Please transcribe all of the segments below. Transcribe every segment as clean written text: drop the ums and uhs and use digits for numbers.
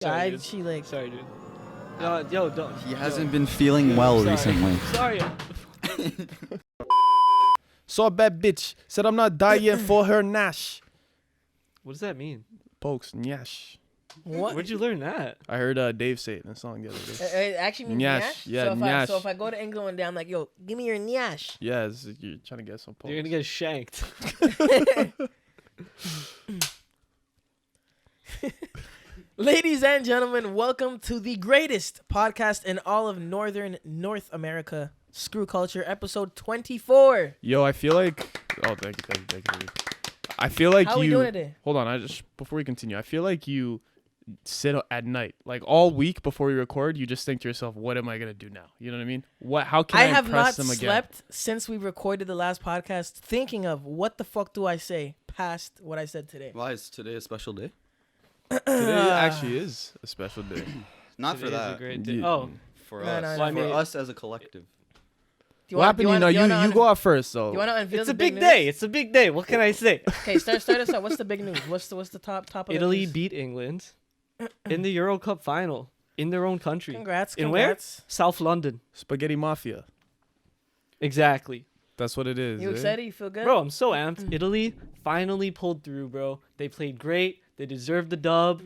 Sorry, she like. Sorry, dude. Yo, don't. He hasn't been feeling well recently. Sorry. Saw a bad bitch. Said I'm not dying for her Nash. What does that mean? Pokes, Nyash. What? Where'd you learn that? I heard Dave say it in a song the other day. It actually means Nyash. nyash. Yeah, so if nyash. so if I go to England one day, I'm like, yo, give me your nyash. Yeah, you're trying to get some pokes. You're gonna get shanked. Ladies and gentlemen, welcome to the greatest podcast in all of Northern North America, Screw Culture, episode 24. Yo, I feel like... Oh, thank you. I feel like How you... we doing today? Hold on, before we continue, I feel like you sit at night, like all week before you record, you just think to yourself, what am I going to do now? You know what I mean? How can I have impress not them again? slept since we recorded the last podcast thinking of what the fuck do I say past what I said today. Why is today a special day? Today actually is a special day. Not Today for is a that. great day. Yeah. Oh, For No, us. no, no. Well, I For mean- us as a collective. What happened? You go out first, though. You want to unveil it's the a big news? day. It's a big day. What can I say? Okay, start us out. What's the big news? What's the top of Italy the news? beat England in the Euro Cup final in their own country. Congrats. In where? Congrats. South London. Spaghetti Mafia. Exactly. That's what it is. You eh? excited? You feel good? Bro, I'm so amped. Italy finally pulled through, bro. They played great. They deserved the dub.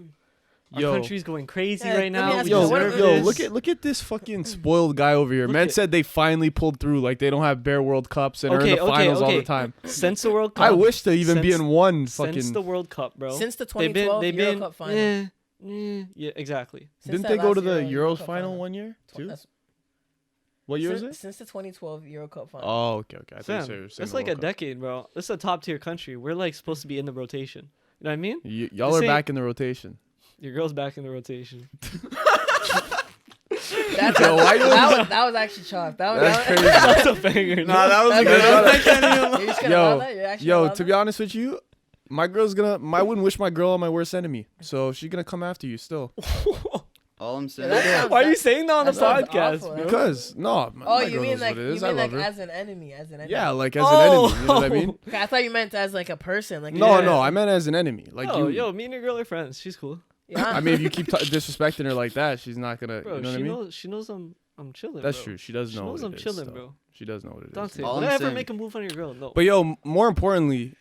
Our Yo. country's going crazy Yeah, right let me now. ask We you, what- deserve Yo, this. look at this fucking spoiled guy over here. Look Man at- said they finally pulled through. Like they don't have bare World Cups and are in the finals all the time. Since the World Cup. I wish to even be Since- in one Since fucking. the World Cup, bro. Since the they've 2012 been Euro Cup final. Yeah, exactly. Since Didn't that they go last to the Euro Euros Cup final one year too? That's- What year is it? Since the 2012 Euro Cup final. Oh, okay. I Fam, think so. that's like a decade, bro. This is a top tier country. We're like supposed to be in the rotation. You know what I mean? Y'all This are ain't- back in the rotation. Your girl's back in the rotation. Yo, why you- that was actually chalk. That's crazy. That's a banger. Nah, that was a That's good good. one. You're just gonna allow Yo, that? You're actually Yo, gonna to allow be honest with you, my girl's gonna. I wouldn't wish my girl on my worst enemy. So she's gonna come after you still. All I'm saying. that sounds- Why are you saying that on the that sounds podcast, awful, bro? Because no. that? Oh, my you girl mean knows like what it you is. I mean love like her. as an enemy, as an enemy. Yeah, like as Oh. an enemy. You know what I mean? Okay, I thought you meant as like a person, like No, Yeah. no, I meant as an enemy. Like Yo, me and your girl are friends. She's cool. Yeah. I mean, if you keep disrespecting her like that, she's not gonna. Bro, you know what I mean? she knows I'm chilling. That's bro. true. She does She know. knows what I'm it is, chilling, though. bro. She does know what it is. Dante, All would I'm I ever saying- make a move on your girl? No. But yo, more importantly,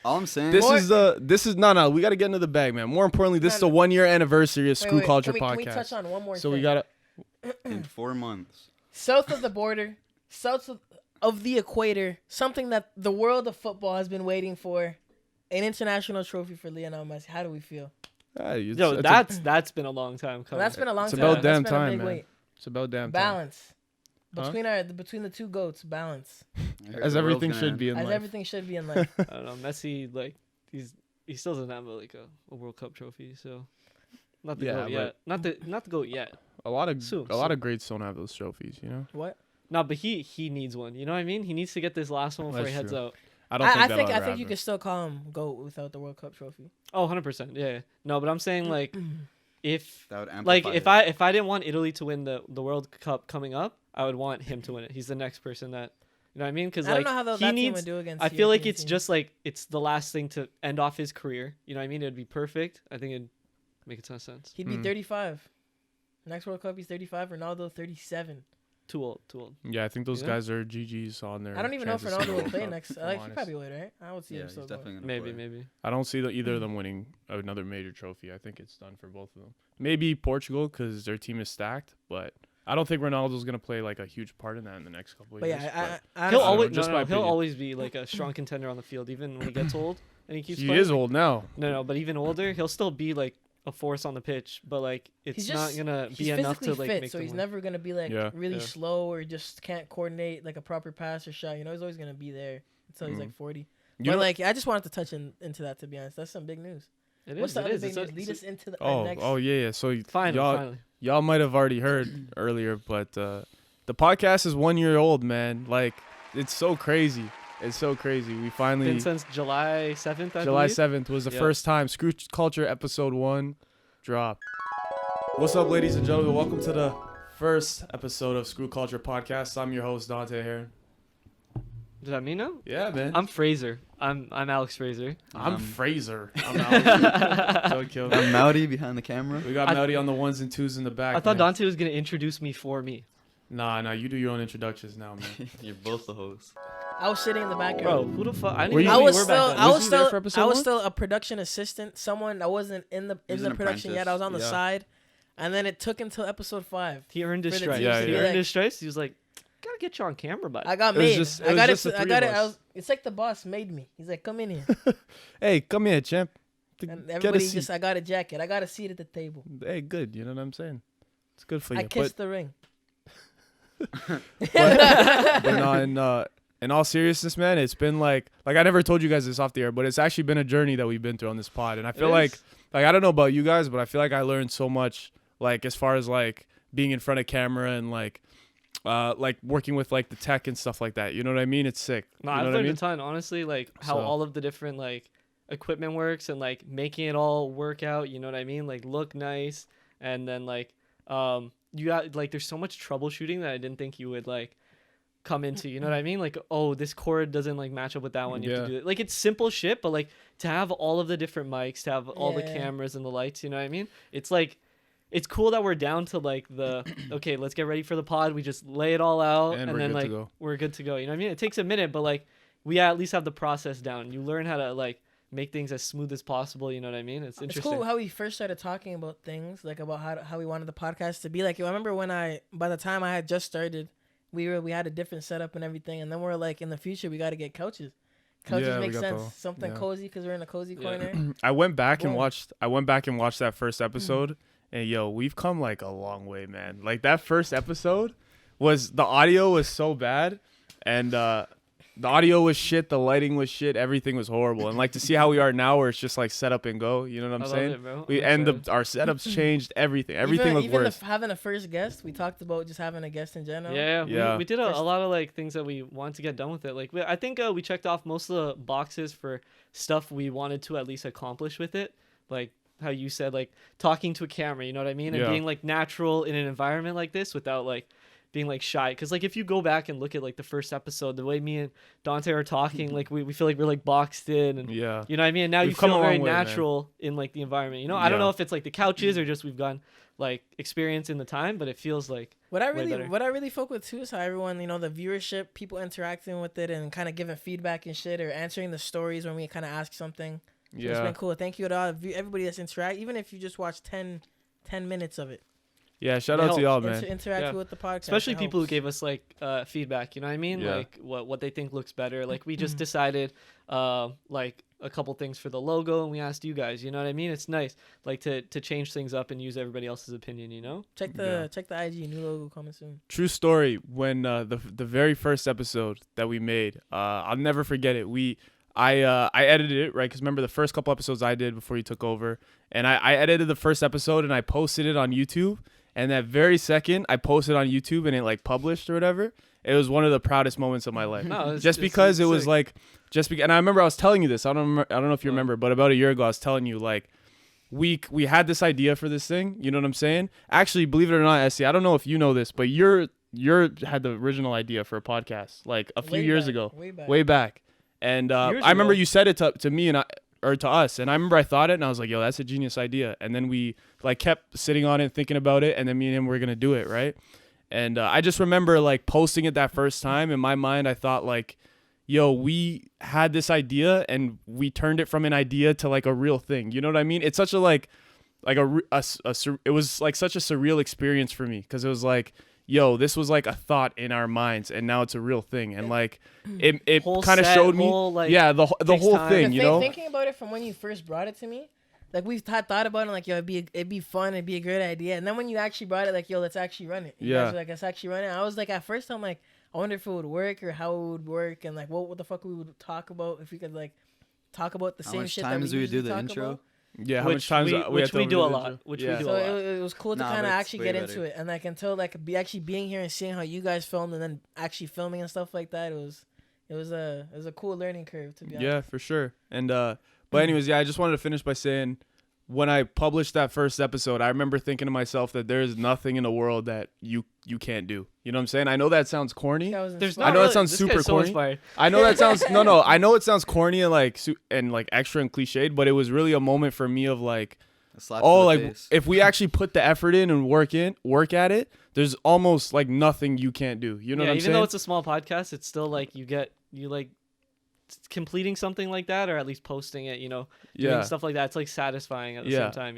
All I'm saying. this is no. We gotta get into the bag, man. More importantly, this is the 1 year anniversary of Screw Wait, Culture can we podcast. touch on one more So thing? we gotta. in 4 months. South of the border, south of the equator, something that the world of football has been waiting for, an international trophy for Lionel Messi. How do we feel? Yo, that's been a long time coming. That's been a long It's time. about That's damn been a time, big man. wait. It's about damn time. Balance Huh? between the two goats. Balance, I heard As the everything world's should gonna be in as life. everything should be in life. I don't know. Messi, like, he still doesn't have like a World Cup trophy, so not the Yeah, goat yet. Not the goat yet. A lot of Soon, greats don't have those trophies. You know. What? No, but he needs one. You know what I mean? He needs to get this last one before That's he heads true. out. I don't think I that'll think ever you happen. could still call him goat without the World Cup trophy. Oh, 100%. Yeah. No, but I'm saying like if That would like amplify if I didn't want Italy to win the World Cup coming up, I would want him to win it. He's the next person that you know what I mean? Because I like don't know how he that team needs. would do against. I feel like European it's teams. just like it's the last thing to end off his career. You know what I mean? It'd be perfect. I think it'd make a ton of sense. He'd be 35. Next World Cup, he's 35. Ronaldo, 37. Too old. Yeah, I think those Yeah. guys are GGs on their. I don't even know if chances to Ronaldo win will the play Cup, next. if I'm Like, he honest. probably would, right? I would see Yeah, him he's still definitely going. gonna play. Maybe. I don't see either of them winning another major trophy. I think it's done for both of them. Maybe Portugal because their team is stacked, but I don't think Ronaldo's gonna play like a huge part in that in the next couple of But years. yeah, I He'll don't know, always just my he'll opinion. always be like a strong contender on the field, even when he gets old and he keeps. He playing. is old now. No, but even older, he'll still be like a force on the pitch. But like, it's he's not just gonna he's be enough physically to like fit, make so them he's win. never gonna be like Yeah. really Yeah. slow or just can't coordinate like a proper pass or shot. You know, he's always gonna be there until he's like 40. You But know- like, I just wanted to touch into that, to be honest. That's some big news. It What's is. the It other is. big It's a- news? Lead us into the Oh, next. yeah. So Finally. y'all might have already heard earlier, but the podcast is 1 year old, man. Like, it's so crazy. It's so crazy. We finally Been since July 7th. July believe? 7th was the Yep. first time Screw Culture episode 1 dropped. What's up, ladies and gentlemen? Welcome to the first episode of Screw Culture podcast. I'm your host, Dante Heron. Does that mean now? Yeah, man. I'm Fraser. I'm Alex Fraser. I'm Fraser. I'm Alex. Don't kill me. I'm Mauri behind the camera. We got Mauri on the ones and twos in the back. I thought man. Dante was gonna introduce me for me. Nah, you do your own introductions now, man. You're both the hosts. I was sitting in the background. Bro, who the fuck? I didn't Were even you- know I was you were still, back then. I was Was you there still, for episode I was one? still a production assistant. Someone that wasn't in the He was an production yet. I was on the apprentice. side, and then it took until episode 5. He earned his For the stripes. teams Yeah, to He be yeah. earned like, his stripes. He was like, gotta get you on camera, bud. I got It was made. just- I it was got just it. the I three got of it. us. It's like the boss made me. He's like, come in here, Hey, come here, champ. and Get a everybody seat. just. I got a jacket. I got a seat at the table. Hey, good. You know what I'm saying? It's good for you. I kissed the ring. But no, in all seriousness, man, it's been like I never told you guys this off the air, but it's actually been a journey that we've been through on this pod, and I feel like I don't know about you guys, but I feel like I learned so much, like as far as like being in front of camera and like working with like the tech and stuff like that. You know what I mean? It's sick. No, You know I've what I learned mean? a ton, honestly, like how So- all of the different like equipment works and like making it all work out, you know what I mean? Like look nice, and then like you got like there's so much troubleshooting that I didn't think you would like come into, you know what I mean? Like, oh, this chord doesn't like match up with that one, you have to Yeah. do it. Like it's simple shit, but like to have all of the different mics, to have all the Yeah. cameras and the lights, you know what I mean? It's like it's cool that we're down to like the okay, let's get ready for the pod. We just lay it all out And and we're then good to like go. we're good to go. You know what I mean? It takes a minute, but like we at least have the process down. You learn how to like make things as smooth as possible. You know what I mean? It's It's interesting. cool how we first started talking about things, like about how we wanted the podcast to be. Like I remember when by the time I had just started, we had a different setup and everything, and then we're like, in the future we got to get couches. Couches Yeah, we make got sense. the- Something yeah. cozy because we're in a cozy Yeah. corner. I went back and Boom. watched that first episode, and yo, we've come like a long way, man. Like that first episode the audio was so bad, and the audio was shit, the lighting was shit, everything was horrible. And like to see how we are now, where it's just like set up and go. You know what I'm I love saying? it, bro. We I'm and excited. our setups changed, everything looked even worse. having a first guest, we talked about just having a guest in general. Yeah, Yeah. We did a First- lot of like things that we wanted to get done with it. Like I think we checked off most of the boxes for stuff we wanted to at least accomplish with it. Like how you said, like talking to a camera, you know what I mean, and Yeah. being like natural in an environment like this without like being like shy. Because like if you go back and look at like the first episode, the way me and Dante are talking, like we feel like we're like boxed in and. Yeah. You know what I mean? And now We've you come feel a very long way, man. natural in like the environment. You know, I don't Yeah. know if it's like the couches or just we've gone like experience in the time, but it feels like What I Way really better. what I really fuck with too is how everyone, the viewership, people interacting with it and kind of giving feedback and shit, or answering the stories when we kind of ask something. So it's Yeah. been cool. Thank you to everybody that's even if you just watch 10 minutes of it. Yeah. Shout It out to y'all, Inter- man. interact Yeah. with the podcast. especially It people who helps. gave us like feedback, you know what I mean? Yeah. Like what they think looks better. Like we just decided like a couple things for the logo and we asked you guys, you know what I mean? It's nice like to change things up and use everybody else's opinion, you know? Check the IG, new logo coming soon. True story. When the very first episode that we made, I'll never forget it. I edited it, right? Because remember the first couple episodes I did before you took over, and I edited the first episode and I posted it on YouTube. And that very second I posted on YouTube and it like published or whatever. It was one of the proudest moments of my life. No, it's Just because it was sick. like, and I remember I was telling you this. I don't know if you remember, but about a year ago I was telling you like, we had this idea for this thing. You know what I'm saying? Actually, believe it or not, Esty, I don't know if you know this, but you had the original idea for a podcast like a few Way years back, ago, way back. And Years I remember ago. you said it to me or to us, and I remember I thought it, and I was like, yo, that's a genius idea. And then we like kept sitting on it, thinking about it, and then me and him were gonna do it, right? And I just remember like posting it that first time. In my mind, I thought like, yo, we had this idea and we turned it from an idea to like a real thing. You know what I mean? It's such a it was like such a surreal experience for me, because it was like, yo, this was like a thought in our minds and now it's a real thing. And like it Whole kind of set, showed me, whole, like, yeah, the takes whole time. thing, you know? Thinking about it from when you first brought it to me, like we've thought about it, like, yo, it'd be fun, it'd be a great idea. And then when you actually brought it, like, yo, let's actually run it. You Yeah. guys were like, let's actually run it. I was like, at first, I'm like, I wonder if it would work or how it would work, and like what the fuck we would talk about, if we could like talk about the How same much shit times that we do we do usually the talk intro? about. Yeah, how much times which we do a the lot, intro? which we Yeah. do So a lot. it was cool to Nah, kind of but it's actually way get better. into it, and like until like be actually being here and seeing how you guys filmed and then actually filming and stuff like that, it was a cool learning curve, to be honest. Yeah, for sure. And but anyways, yeah, I just wanted to finish by saying when I published that first episode, I remember thinking to myself that there's nothing in the world that you can't do. You know what I'm saying? I know that sounds corny. There's I know that sounds super corny. I know that sounds I know it sounds corny and like extra and cliched, but it was really a moment for me of like, oh, like face. If we actually put the effort in and work at it, there's almost like nothing you can't do. You know what I'm saying? Even though it's a small podcast, it's still like you like completing something like that, or at least posting it, doing stuff like that. It's like satisfying at the same time,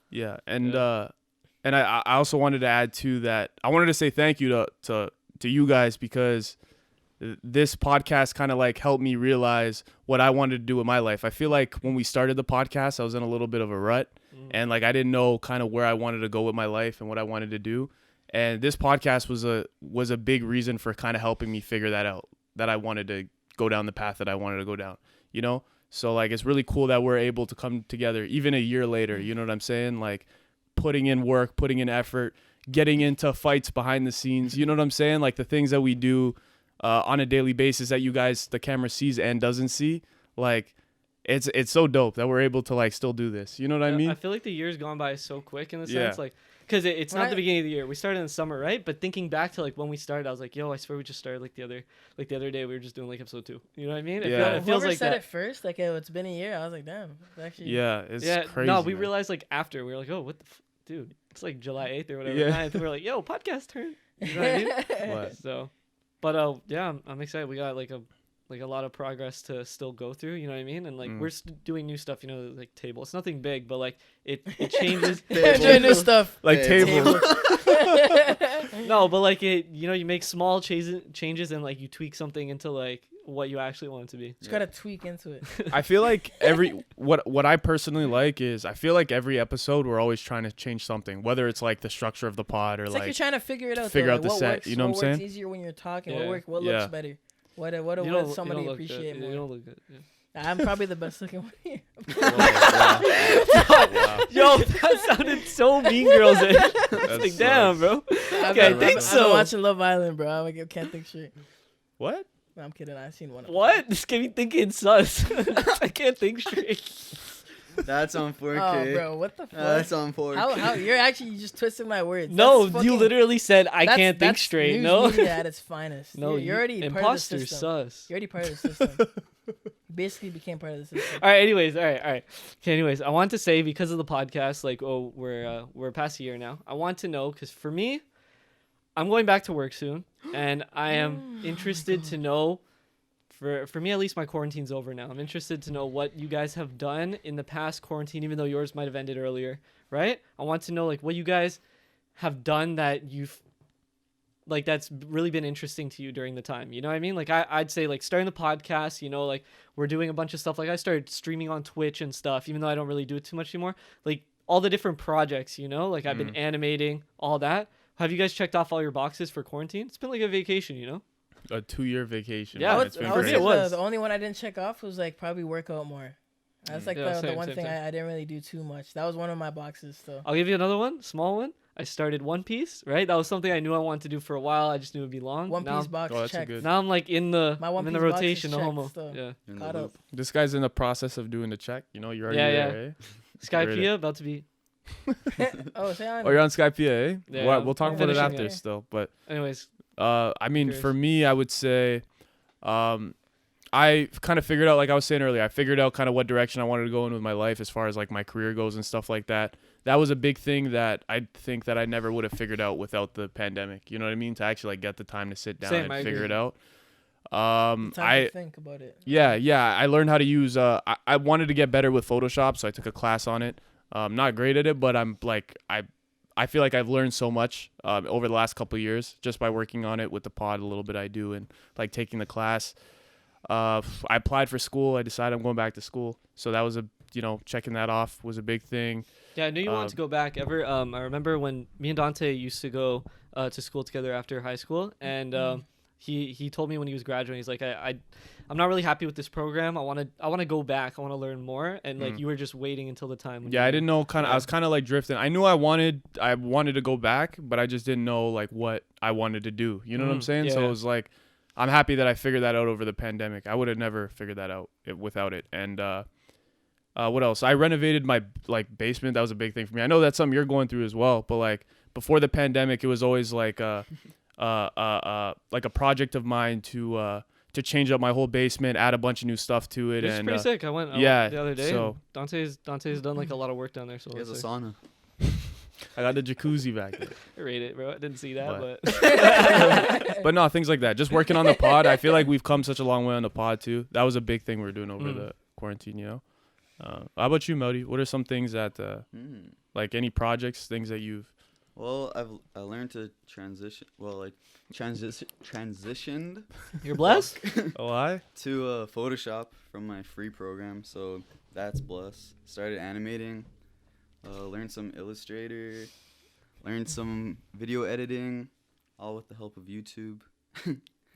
Yeah, and I also wanted to add to that. I wanted to say thank you to you guys, because this podcast kind of like helped me realize what I wanted to do with my life. I feel like when we started the podcast, I was in a little bit of a rut, and like I didn't know kind of where I wanted to go with my life and what I wanted to do. And this podcast was a big reason for kind of helping me figure that out, that I wanted to go down the path that I wanted to go down, So like, it's really cool that we're able to come together even a year later, you know what I'm saying? Like putting in work, putting in effort, getting into fights behind the scenes, you know what I'm saying? Like the things that we do on a daily basis that you guys, the camera sees and doesn't see, like it's so dope that we're able to like still do this. You know what I mean? I feel like the year's gone by so quick in the sense, like, because it's not the beginning of the year. We started in the summer, right? But thinking back to like when we started, I was like, yo, I swear we just started like the other day we were just doing like episode 2. You know what I mean? It feels like said that. It first, like it's been a year. I was like, damn, it's actually. Yeah, it's crazy. No, we realized like after we were like, oh, what the dude? It's like July 8th or whatever. 9th. We were like, yo, podcast turn. You know what I mean? What? So, but yeah, I'm excited. We got like a lot of progress to still go through, you know what I mean? And like we're doing new stuff, like table. It's nothing big, but like it changes. Doing new stuff like table. No, but like it, you make small changes and like you tweak something into like what you actually want it to be. Just gotta tweak into it. I feel like what I personally like is I feel like every episode we're always trying to change something, whether it's like the structure of the pod or it's like you're trying to figure it out. Figure out the set. Works, you know what I'm saying? What's easier when you're talking? What looks better? What would somebody appreciate more? You don't look good. Yeah. I'm probably the best looking one here. Wow. Yo, that sounded so Mean Girls. That's like, damn, bro. Okay, I think so. I'm watching Love Island, bro. I can't think straight. What? No, I'm kidding. I've seen one. What? This gave me thinking sus. I can't think straight. That's on 4K. Oh, bro, what the fuck? That's on 4K. How you just twisted my words. No, you literally said I can't think straight. News No, media at its finest. No, you're already imposter part of the system. sus. You're already part of the system. Basically became part of the system. All right. Anyways, all right. Okay. Anyways, I want to say because of the podcast, like, we're past a year now. I want to know because for me, I'm going back to work soon, and I am interested to know. For me, at least, my quarantine's over now. I'm interested to know what you guys have done in the past quarantine, even though yours might have ended earlier, right? I want to know, like, what you guys have done that you've, like, that's really been interesting to you during the time. You know what I mean? Like, I'd say, like, starting the podcast, like, we're doing a bunch of stuff. Like, I started streaming on Twitch and stuff, even though I don't really do it too much anymore. Like, all the different projects, like, I've been animating, all that. Have you guys checked off all your boxes for quarantine? It's been like a vacation, A 2-year vacation. Yeah, the only one I didn't check off was like probably work out more. That's like the one thing I didn't really do too much. That was one of my boxes still. I'll give you another one, small one. I started One Piece, right? That was something I knew I wanted to do for a while. I just knew it'd be long. One Piece box checked. Now I'm like in the rotation. No homo. Still. Yeah. Caught up. This guy's in the process of doing the check. You're already there, eh? Skypea about to be. You're on Skypea, eh? Yeah, we'll talk about it after still. But anyways. I mean, for me, I would say, I kind of figured out, like I was saying earlier, I figured out kind of what direction I wanted to go in with my life as far as like my career goes and stuff like that. That was a big thing that I think that I never would have figured out without the pandemic. You know what I mean? To actually like get the time to sit down and figure it out. Time to think about it. Yeah. I learned how to use. I wanted to get better with Photoshop, so I took a class on it. Not great at it, but I'm like I feel like I've learned so much over the last couple of years just by working on it with the pod a little bit I do and like taking the class. I applied for school. I decided I'm going back to school. So that was checking that off was a big thing. Yeah, I knew you wanted to go back ever. I remember when me and Dante used to go to school together after high school, and he told me when he was graduating, he's like, I'm not really happy with this program. I want to go back. I want to learn more. And like you were just waiting until the time. When I didn't know. I was kind of like drifting. I knew I wanted to go back, but I just didn't know like what I wanted to do. You know what I'm saying? Yeah. So it was like, I'm happy that I figured that out over the pandemic. I would have never figured that out without it. And what else? I renovated my like basement. That was a big thing for me. I know that's something you're going through as well. But like before the pandemic, it was always like like a project of mine to change up my whole basement, add a bunch of new stuff to it. It's and pretty sick. I went yeah, the other day. so- Dante's done like a lot of work down there. So He has a it's sauna. I got the jacuzzi back there. I rate it, bro. I didn't see that, What? but But no, things like that. Just working on the pod. I feel like we've come such a long way on the pod too. That was a big thing we were doing over the quarantine, you know. How about you, Mauri? What are some things that like any projects, things that you've Well, I learned to transition. Well, like transitioned you're blessed. Oh, I? to Photoshop from my free program, so that's blessed. Started animating, learned some Illustrator, learned some video editing, all with the help of YouTube.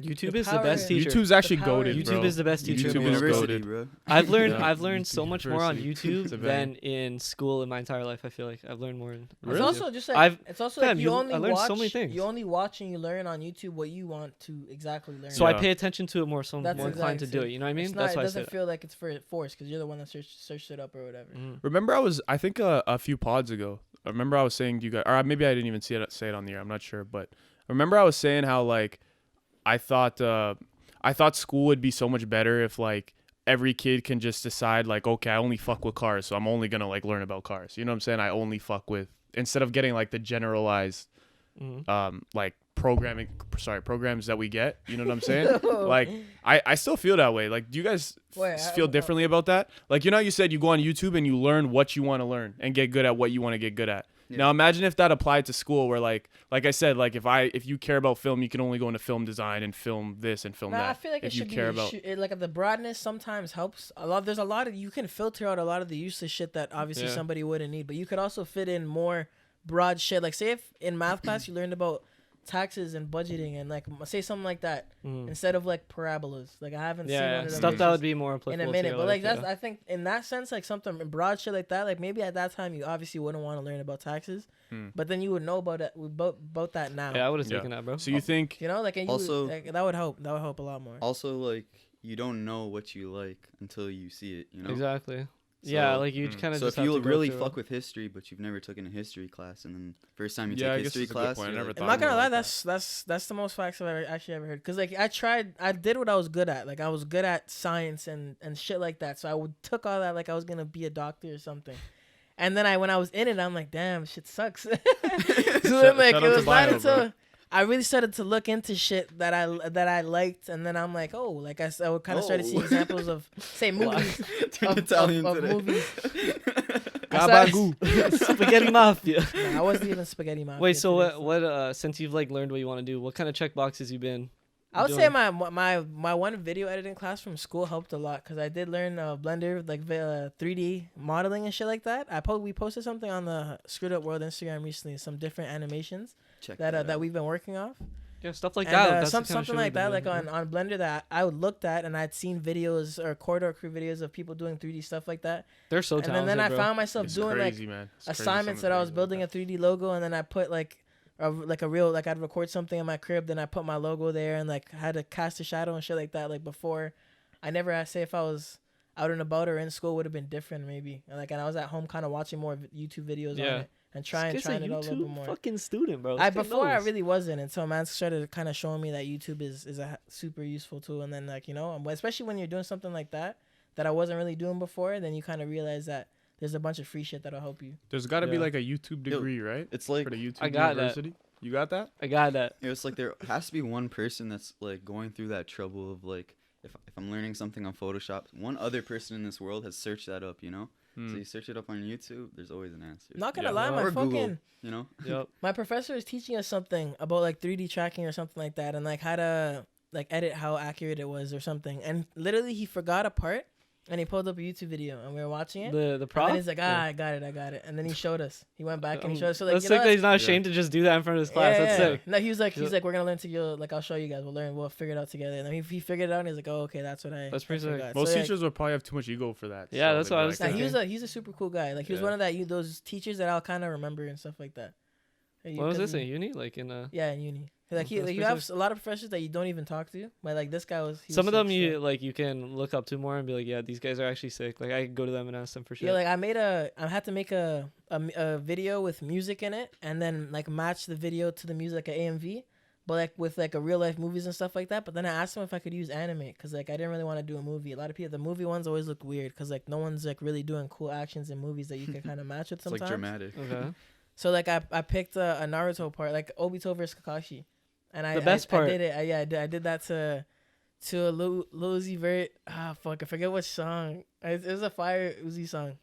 YouTube The is the power- best teacher. YouTube's actually power- goaded, YouTube bro. is the best teacher. YouTube in the is world. University, goated. bro. I've learned Yeah. I've learned so much more on University. YouTube It's a than in school in my entire life. I feel like I've learned more. It's also just like I've- it's also Fam, like you you- only I learned watch so many things. you only watch and you learn on YouTube what you want to exactly learn. So Yeah. I pay attention to it more, so I'm That's more inclined to exactly do it. You know what I mean? It's not, That's it why I doesn't said. feel like it's for force because you're the one that searched it up or whatever. Remember, I think a few pods ago. I remember I was saying to you guys, or maybe I didn't even say it on the air. I'm not sure, but remember I was saying how like I thought school would be so much better if like every kid can just decide like, okay, I only fuck with cars, so I'm only gonna like learn about cars. You know what I'm saying? I only fuck with, instead of getting like the generalized like programs that we get. You know what I'm saying? Like I still feel that way. Like, do you guys Wait, feel differently about that? Like, you know how you said you go on YouTube and you learn what you want to learn and get good at what you want to get good at. Yeah. Now imagine if that applied to school, where like I said, like if you care about film, you can only go into film design and film this and film Nah, that. I feel like if it you should care be about like the broadness sometimes helps a lot. There's a lot of you can filter out a lot of the useless shit that obviously Yeah. somebody wouldn't need, but you could also fit in more broad shit. Like say if in math class you learned about taxes and budgeting and like say something like that instead of like parabolas. Like I haven't seen one Yeah, of them stuff that would be more in applicable a to minute, your but like life, that's I think in that sense like something broad shit like that. Like maybe at that time you obviously wouldn't want to learn about taxes, but then you would know about it about that now. yeah, I would have Yeah. taken that, bro. So you think You know, like and you Also- would, like, that would help. That would help a lot more. Also, like you don't know what you like until you see it. You know. Exactly. Yeah, So- like you kind of. So just if you have to go really through fuck it. with history, but you've never taken a history class, and then first time you Yeah, I take guess history that's a good class, point. I you're never like, thought I'm not gonna lie, "Oh, that's the most facts I've actually ever heard. Cause like I did what I was good at. Like I was good at science and shit like that. So I took all that like I was gonna be a doctor or something. And then when I was in it, I'm like, damn, shit sucks. So then like shout it out to was not bio, until bro. I really started to look into shit that I liked, and then I'm like, oh, like I kind of started Oh. seeing examples of say movies Turn of Italian today. movies. Gabagoo. Spaghetti mafia. Nah, I wasn't even spaghetti mafia. Wait, so today, what? Since you've like learned what you want to do, what kind of check boxes you been? I would doing? say my one video editing class from school helped a lot because I did learn Blender, like 3D modeling and shit like that. We posted something on the ScrewedUp.World Instagram recently, some different animations Check that we've been working off. Yeah, stuff like And, that. That's the kind of something shit like we've been that, like doing. on Blender that I looked at and I'd seen videos or corridor crew videos of people doing 3D stuff like that. They're so And talented, then I bro. found myself It's doing crazy, man. It's crazy assignments some that of I the was things building like a 3D logo, and then I put like a real like I'd record something in my crib, then I put my logo there and like had to cast a shadow and shit like that. Like before, I never I say if I was out and about or in school would have been different maybe. And I was at home kind of watching more YouTube videos on it and trying This kid's it a out a little bit YouTube more. fucking student, bro. Before I really wasn't until man started kind of showing me that YouTube is a super useful tool, and then like especially when you're doing something like that I wasn't really doing before, then you kind of realize that there's a bunch of free shit that'll help you. There's got to be Yeah. like a YouTube degree, right? It's like For the YouTube I got that. University. You got that? I got that. it's like there has to be one person that's like going through that trouble of like if I'm learning something on Photoshop, one other person in this world has searched that up, you know. So you search it up on YouTube, there's always an answer. Not gonna Yeah. lie, my Or fucking Google, you know. Yep. my professor is teaching us something about like 3D tracking or something like that, and like how to like edit how accurate it was or something. And literally, he forgot a part, and he pulled up a YouTube video, and we were watching it. The And prof. then he's like, I got it. And then he showed us. He went back and he showed us. So like, that's you know, sick that he's not Yeah. ashamed to just do that in front of his class. That's sick. No, he's like, we're gonna learn together. Like, I'll show you guys. We'll figure it out together. And then he figured it out, and he's like, oh, okay, that's what I. That's pretty I sick. forgot. Most So, teachers would probably have too much ego for that. Yeah, so that's they'd what be I was like, thinking. he's a super cool guy. Like he was Yeah. one of those teachers that I'll kind of remember and stuff like that. What was this in uni? Like in Yeah, in uni. Like That's you pretty have sick. a lot of professors that you don't even talk to. But like this guy was. some of sick, them so- you like you can look up to more and be like, yeah, these guys are actually sick. Like I could go to them and ask them for shit. Yeah, like I had to make a video with music in it, and then like match the video to the music like an AMV, but like with like a real life movies and stuff like that. But then I asked him if I could use anime because like I didn't really want to do a movie. A lot of people, the movie ones always look weird because like no one's like really doing cool actions in movies that you can kind of match with It's sometimes. like dramatic. Okay. So like I picked a Naruto part, like Obito versus Kakashi, and The best part. I did it. I did that to a Lil Uzi Vert. Fuck, I forget which song. It was a Fire Uzi song.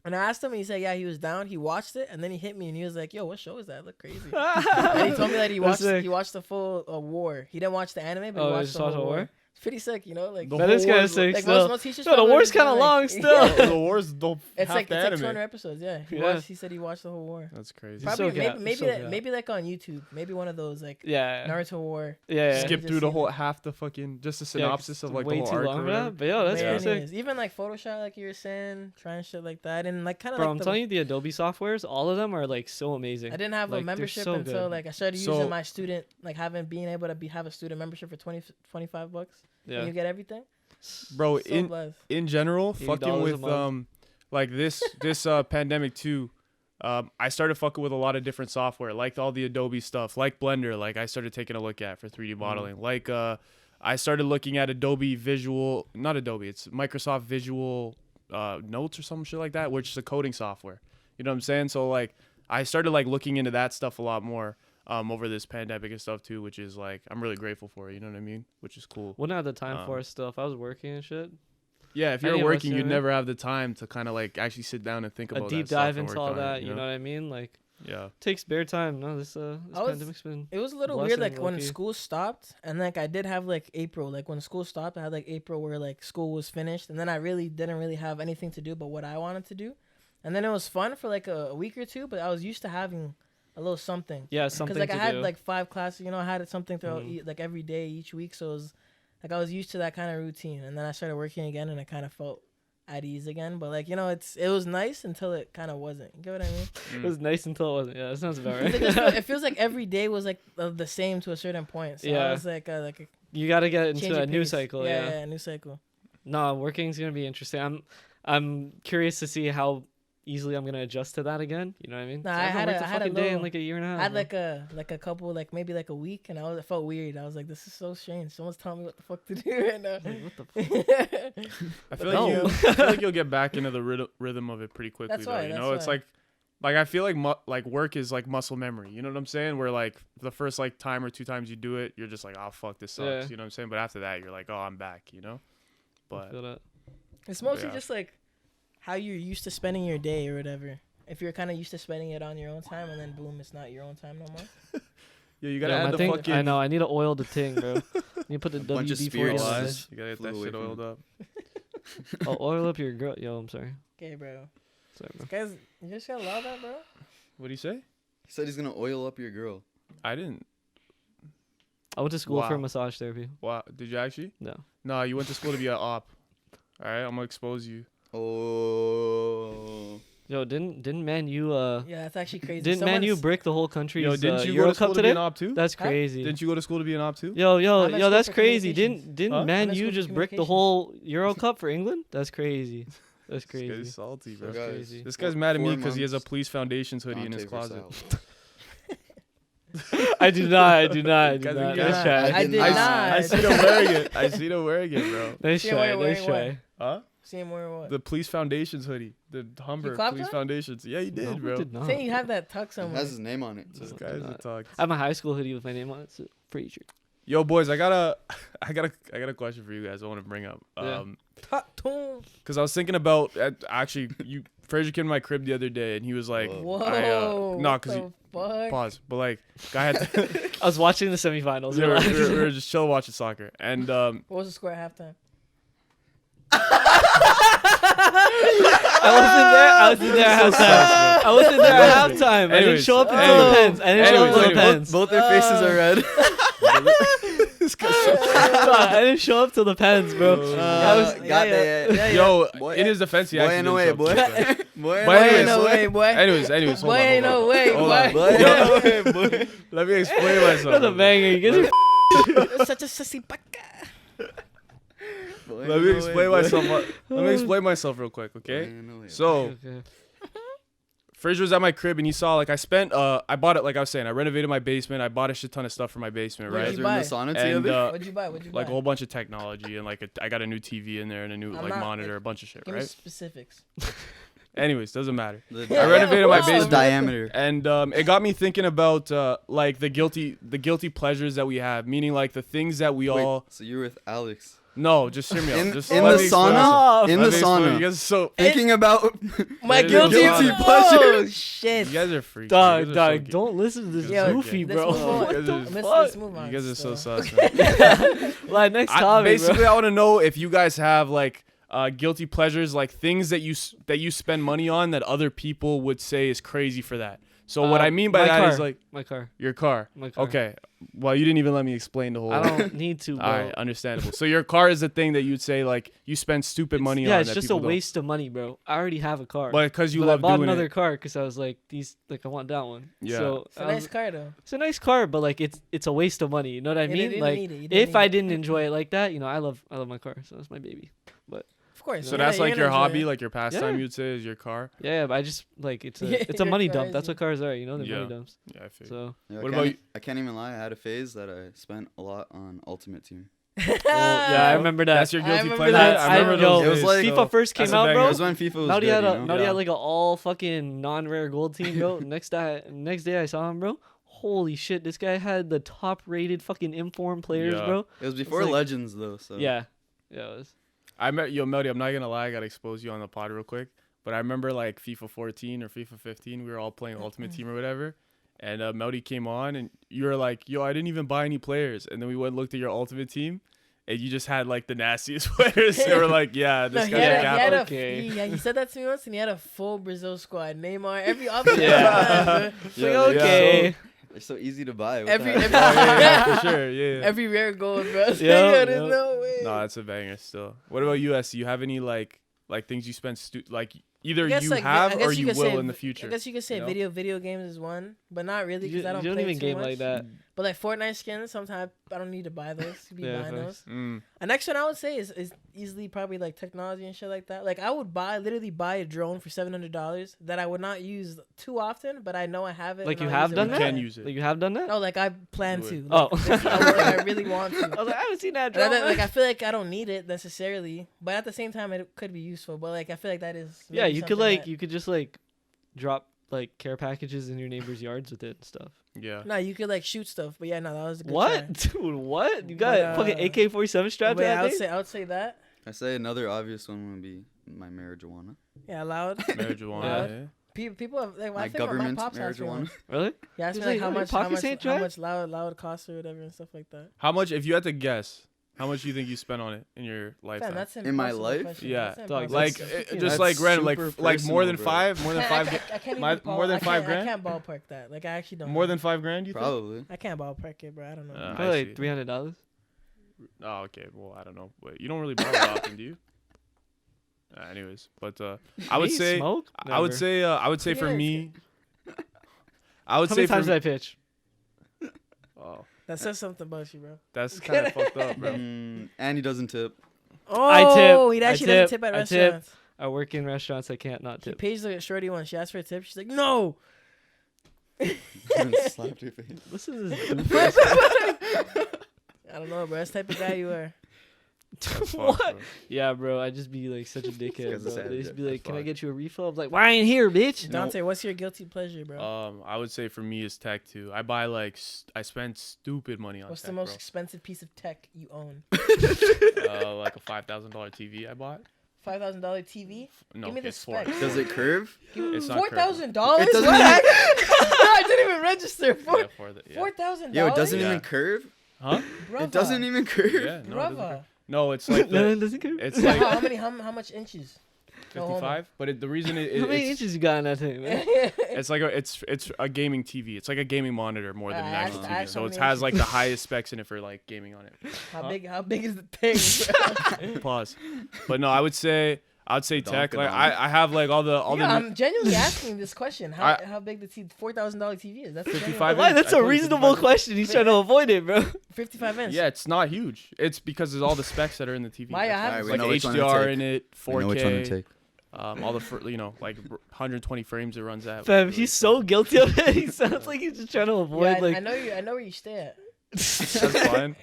And I asked him, and he said, yeah, he was down. He watched it, and then he hit me, and he was like, yo, what show is that? It looked crazy. And he told me that he That's sick. watched the full War. He didn't watch the anime, but Oh, he he watched just the whole watched the War. War? It's pretty sick, you know? Like, The That is whole kind war- of sick. like Still. most teachers No, the probably war's would be kind of like- long still. the wars don't It's half like the it's like anime. 200 episodes. Yeah, Yeah. He said he watched the whole War. That's crazy. He's Probably so cap. He's so cap. maybe like on YouTube. Maybe one of those like Yeah. Naruto War. Yeah. Skip Just through the seen whole it. half the fucking just a Yeah, synopsis of like way the whole too arc. long or for whatever. that. But yo, that's But pretty sick. anyways, even like Photoshop, like you were saying, trying shit like that, and like kind of Bro, like I'm telling you, the Adobe softwares, all of them are like so amazing. I didn't have like, a they're membership so until good. like I started So- using my student, like being able to have a student membership for 25 bucks. Yeah. And you get everything. Bro, So in blessed. general, $80 fucking a with month. like this pandemic too. I started fucking with a lot of different software, like all the Adobe stuff, like Blender. Like I started taking a look at for 3D modeling. Like I started looking at Adobe Visual, not Adobe, it's Microsoft Visual Notes or some shit like that, which is a coding software. You know what I'm saying? So like I started like looking into that stuff a lot more over this pandemic and stuff too, which is like I'm really grateful for. You know what I mean? Which is cool. Wouldn't have the time for it still. If I was working and shit. Yeah, if Any you're of us, working, you know you'd what I mean? never have the time to kind of like actually sit down and think A about deep that stuff dive and into work all on it, that, you know what I mean? Like, Yeah. takes bare time. No, this pandemic's been. It was a little Blessing, weird, like when low-key. school stopped, and like I did have like April, like when school stopped, I had like April where like school was finished, and then I really didn't really have anything to do but what I wanted to do, and then it was fun for like a week or two, but I was used to having a little something. Yeah, something Because like to I had do. like 5 classes, you know, I had something throughout Mhm. like every day, each week, so it was like I was used to that kind of routine, and then I started working again, and I kind of felt at ease again. But like, you know, it was nice until it kind of wasn't. You get what I mean? It was nice until it wasn't. Yeah, that sounds about right. It feels like every day was like the same to a certain point. So Yeah. I was like a You got to get change into a of new pace. cycle. Yeah, Yeah. yeah, new cycle. No, working's gonna be interesting. I'm curious to see how easily I'm gonna adjust to that again. You know what I mean? Nah, 'Cause I haven't had a- worked I had a fucking day in little- like a year and a half. I had bro. like a couple, like maybe like a week, and I felt weird. I was like, this is so strange. Someone's telling me what the fuck to do right now. Like, what the fuck? I feel No. like I feel like you'll get back into the rhythm of it pretty quickly. That's though, why, you that's know, it's why. like I feel like like work is like muscle memory. You know what I'm saying? Where like the first like time or 2 times you do it, you're just like, oh fuck, this sucks. Yeah. You know what I'm saying? But after that, you're like, oh, I'm back. You know? I But feel that. It's mostly Yeah. just like how you're used to spending your day or whatever. If you're kind of used to spending it on your own time, and then boom, it's not your own time no more. yeah, you gotta Yeah, add my the thing- fucking. I know. I need to oil the ting, bro. You put the bunch of WD-40 spirits. on Eyes. it. You gotta get Flew that away shit from oiled me. up. Oh, oil up your girl. Yo, I'm sorry. Okay, bro. Sorry, bro. Guys, you just gotta allow that, bro. What do you say? He said he's gonna oil up your girl. I didn't. I went to school for Wow. massage therapy. Wow. Did you actually? No. No, you went to school to be an op. All right, I'm gonna expose you. Oh. Yo, didn't Man U Yeah, that's actually crazy. didn't Man U Someone's- brick the whole country's Yo, didn't you go Euro to school Cup to be today? an op too? That's Huh? crazy. Didn't you go to school to be an op too? Yo, I'm at school that's for crazy. communications. Didn't Huh? I'm Man at U school for just brick the communications. whole Euro Cup for England? That's crazy. That's This crazy. guy's salty, bro. That's Guys, crazy. This guy's mad at me 4 because he has a months, Police Foundations hoodie in Dante his closet. versus I do not. I do not. I do Guys, not. you Nice guys- try. I did I not. I see them wearing it. I see them wearing it, bro. Nice Yeah, try. wait, Nice wait. try. Huh? See him wearing what? The Police Foundations hoodie. The Humber clapped Police that? Foundations. Yeah, you did, No, we bro. did not. Say you have that tuck It somewhere. has his name on it. This So. guy's a not. talk. I have a high school hoodie with my name on it. So Fraser. Yo, boys, I got a question for you guys. I want to bring up. Yeah. Tuck-toon. Because I was thinking about actually, Fraser came to my crib the other day and he was like, Whoa. Whoa. no, what 'cause the fuck? pause, but like, guy had to, I was watching the semifinals. we, were, relax. we were just chill watching soccer, and What was the score at halftime? I wasn't there at halftime. I wasn't there at halftime. I didn't Anyways, show up until anyways, the pens. I didn't show up until the anyways, pens. Both their faces are red. This guy's so I didn't show up to the pens, bro. Yo, Boy, in his defense, he boy, actually ain't no didn't way, show up to boy. the defense. Boy, But ain't anyways, no way, boy. Anyways, hold Boy, on. ain't no way, Hold boy. on. boy. Ain't no way, boy. Let me explain myself. That's a banger. You guys are Such a sissy baka. Boy, Let ain't me no explain way, boy. myself. Let me explain myself real quick, Boy, okay? ain't no way, So, okay. Fraser was at my crib and he saw like I bought it like I was saying. I renovated my basement. I bought a shit ton of stuff for my basement, What'd right? You you guys are in the buy? sauna And together? What'd you buy? What'd you like a buy? whole bunch of technology and like I got a new TV in there and a new I'm like not, monitor, like, a bunch of shit, Give me right? specifics. Anyways, doesn't matter. The I renovated my Wow. basement. diameter. And it got me thinking about like the guilty pleasures that we have, meaning like the things that we Wait, all so you're with Alex no, just hear me out. in Just the let me explain myself. sauna? In Let the me explain. You sauna, guys are so thinking about My Guilty guilty guilty pleasure. pleasure. Oh shit. you guys are freaks. Dog, You guys are so dog, don't listen to this Yo, goofy, let's bro. move on. What You guys the are- Let's fuck? move on. You guys are so still. sus, man. Like, next topic, Basically, bro. I want to know if you guys have like guilty pleasures, like things that you spend money on that other people would say is crazy for that. So what I mean by that is like my car. your car. My car. Okay. Well, you didn't even let me explain the whole. I don't need to, bro. All right, understandable. So your car is the thing that you'd say like you spend stupid money on. Yeah, it's that just a people don't. waste of money, bro. I already have a car. But because you But love I bought doing another it. car because I was like, I want that one. Yeah. So It's a nice car though. it's a nice car, but like it's a waste of money. You know what I You mean? didn't Like need it. You didn't if need I it. didn't enjoy it like that, I love my car, so it's my baby. Of course. So you're that's gonna- like you're your gonna enjoy hobby, it. like your pastime. Yeah. You'd say is your car. Yeah, but I just like it's Yeah, a your money car dump. That's is- what cars are. They're Yeah. money dumps. Yeah, I feel. So Yeah, What about you? I can't even lie. I had a phase that I spent a lot on Ultimate Team. yeah, I remember that. That's your I guilty remember pleasure. that. I remember yo, those it was days, like- so FIFA first came that's a out, banger. It bro. was when FIFA was Mauri good, had you a know? Mauri Yeah. had like a all fucking non-rare gold team, bro. next day I saw him, bro. Holy shit, this guy had the top rated fucking informed players, Yeah. bro. It was before like- Legends though, so Yeah, it was. I met Melody. I'm not gonna lie. I gotta expose you on the pod real quick. But I remember like FIFA 14 or FIFA 15. We were all playing Ultimate Team or whatever. And Melody came on, and you were like, "Yo, I didn't even buy any players." And then we went and looked at your Ultimate Team, and you just had like the nastiest players. They were like, "Yeah, No, this he guy's had, a a, he, gap." had Okay. he said that to me once, and he had a full Brazil squad. Neymar, every other. Yeah. Yeah, Like, they're okay. They're so easy to buy. What Every the every, heck? Yeah, for sure. Yeah. every rare gold, bro. Yo, Yeah, there's yeah. no way. No, that's a banger still. What about you, S? Do you have any like things you spend like either I guess, you like, have I guess or you could will say- in the future? I guess you could say you know? video games is one, but not really You, because I you don't play even too game much. like that. But like Fortnite skins, sometimes I don't need to buy those. You be Yeah, buying facts. those. Mm. The next one I would say is easily probably like technology and shit like that. Like I would literally buy a drone for $700 that I would not use too often, but I know I have it. Like, and you I'll have use it done when You I that? can use it. Like you have done that? No, like I plan Do to. it. Oh. Like, I really want I to. was like, I haven't seen that And drone. like I feel like I don't need it necessarily, but at the same time it could be useful. But like I feel like that is yeah, maybe you could something like that- you could just like drop like care packages in your neighbor's yards with it and stuff. Yeah. No, you could like shoot stuff, but yeah, no, that was a good What, try. dude? What? You got But, fucking AK-47 strapped But to yeah, that thing? I would say that. I say another obvious one would be my marijuana. Yeah, loud. Marijuana. Yeah. Yeah. People have like My I think government my pops asked me marijuana. once. Really? Yeah, asked He's me like like, how "Oh, your much how pockets much ain't how dry?" much loud costs or whatever and stuff like that. How much, if you had to guess, how much do you think you spent on it in your Fam, lifetime? that's an In my impossible life? question. Yeah, That's an dog, impossible like that's- question. just That's like random, like super like more than personal, five, more than five, I can't my- even more than I $5 can't- grand? I can't ballpark that. Like I actually don't. more know. than $5,000. You think? Probably. I can't ballpark it, bro. I don't know. I Probably see. like $300. Oh, okay. Well, I don't know. Wait, you don't really buy that often, do you? Anyways, but I would Me? say, Smoke? I would Never. say, I would say for Yes. me, I would How say many for times me, did I pitch? oh, That says something about you, bro. that's kind of fucked up, bro. And he doesn't tip. Oh, he I actually doesn't tip, tip at I tip. restaurants. I work in restaurants. I can't not He tip. pays the shorty one. She asked for a tip. She's like, no. Slapped your face. Listen to this doofus. I don't know, bro. That's the type of guy you are. That's fucked, What? bro. Yeah, bro. I just be like such a dickhead, guy's a bro. sad They just dude. be like, That's "Can I fucked. get you a refill?" I'm like, "Why ain't here, bitch?" Dante, what's your guilty pleasure, bro? I would say for me is tech too. I buy like I spend stupid money on What's tech, the most expensive piece of tech you own? bro. Like a $5,000 TV I bought. $5,000 TV? No, Give me the it's four. specs. Does it curve? It's not $4,000? It doesn't What? even- I didn't even register. Yeah, for the, yeah. $4,000? Yo, it doesn't Yeah. even curve? Huh? It doesn't even curve? Yeah, no, it doesn't Brother. curve. No, it's like No, the, it doesn't care. it's like How much inches? 55. But the reason How many it's inches you got in that thing, man? it's like it's a gaming TV. It's like a gaming monitor more than an I actual asked TV. So how it many has like the inches. highest specs in it for like gaming on it. How big is the thing? Pause. But no, I'd say tech. Like Donkadonk. I have like all the I'm genuinely asking this question. How big the $4,000 TV is? That's 55 Why? inch. That's I a told you reasonable 55 inch. question. He's trying to avoid it, bro. 55 inch. Yeah, it's not huge. It's because of all the specs that are in the TV. Maya, That's I have- Alright, why. we Like know which one to HDR take. in it, We know which one to 4K, take. all the like 120 frames it runs at. Fam, he's so guilty of it. He sounds like he's just trying to avoid Yeah, like. I know where you stay at. That's fine.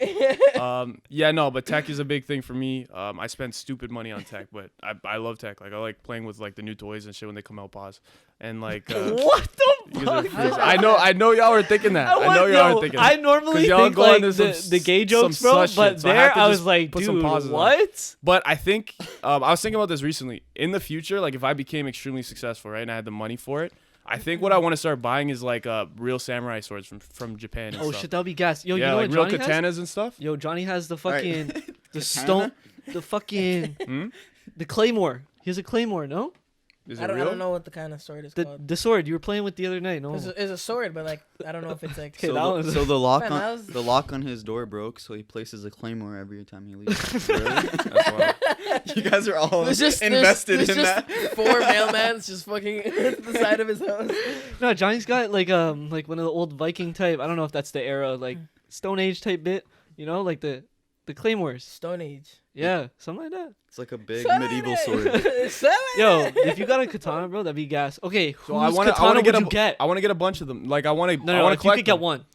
Yeah, no, but tech is a big thing for me. I spend stupid money on tech, but I love tech. Like I like playing with like the new toys and shit when they come out. Pause. And like What the you guys are fuck? freaks. I know y'all were thinking that. I know y'all were thinking I that. normally 'Cause y'all think go like into the gay some jokes, bro. sus But shit, so I there, have to I was just like, put some dude, pauses on. what? But I think I was thinking about this recently. In the future, like if I became extremely successful, right, and I had the money for it, I think what I want to start buying is like real samurai swords from Japan. And Oh stuff. shit, that'll be gas. Yo, yeah, you know like what real Johnny has? katanas and stuff. Yo, Johnny has the Alright. fucking the Katana? stone, the fucking Hmm? the claymore. He has a claymore, no? Is I it don't, I real? don't know what the kind of sword is The called. the sword you were playing with the other night, no? It's a sword, but like I don't know if it's like. Okay, So that the, was- so the lock Man, on that was- the lock on his door broke, so he places a claymore every time he leaves. That's wild. You guys are all There's invested there's in just that. 4 mailmans just fucking at the side of his house. No, Johnny's got like one of the old Viking type. I don't know if that's the era, like Stone Age type bit. You know, like the claymores. Stone Age. Yeah, something like that. It's like a big Sell medieval it. sword. Sell Yo, it. if you got a katana, bro, that'd be gas. Okay, whose So I want katana to get would a you get? I want to get a bunch of them. Like I want to. No, I no, want if to you collect could get them. one.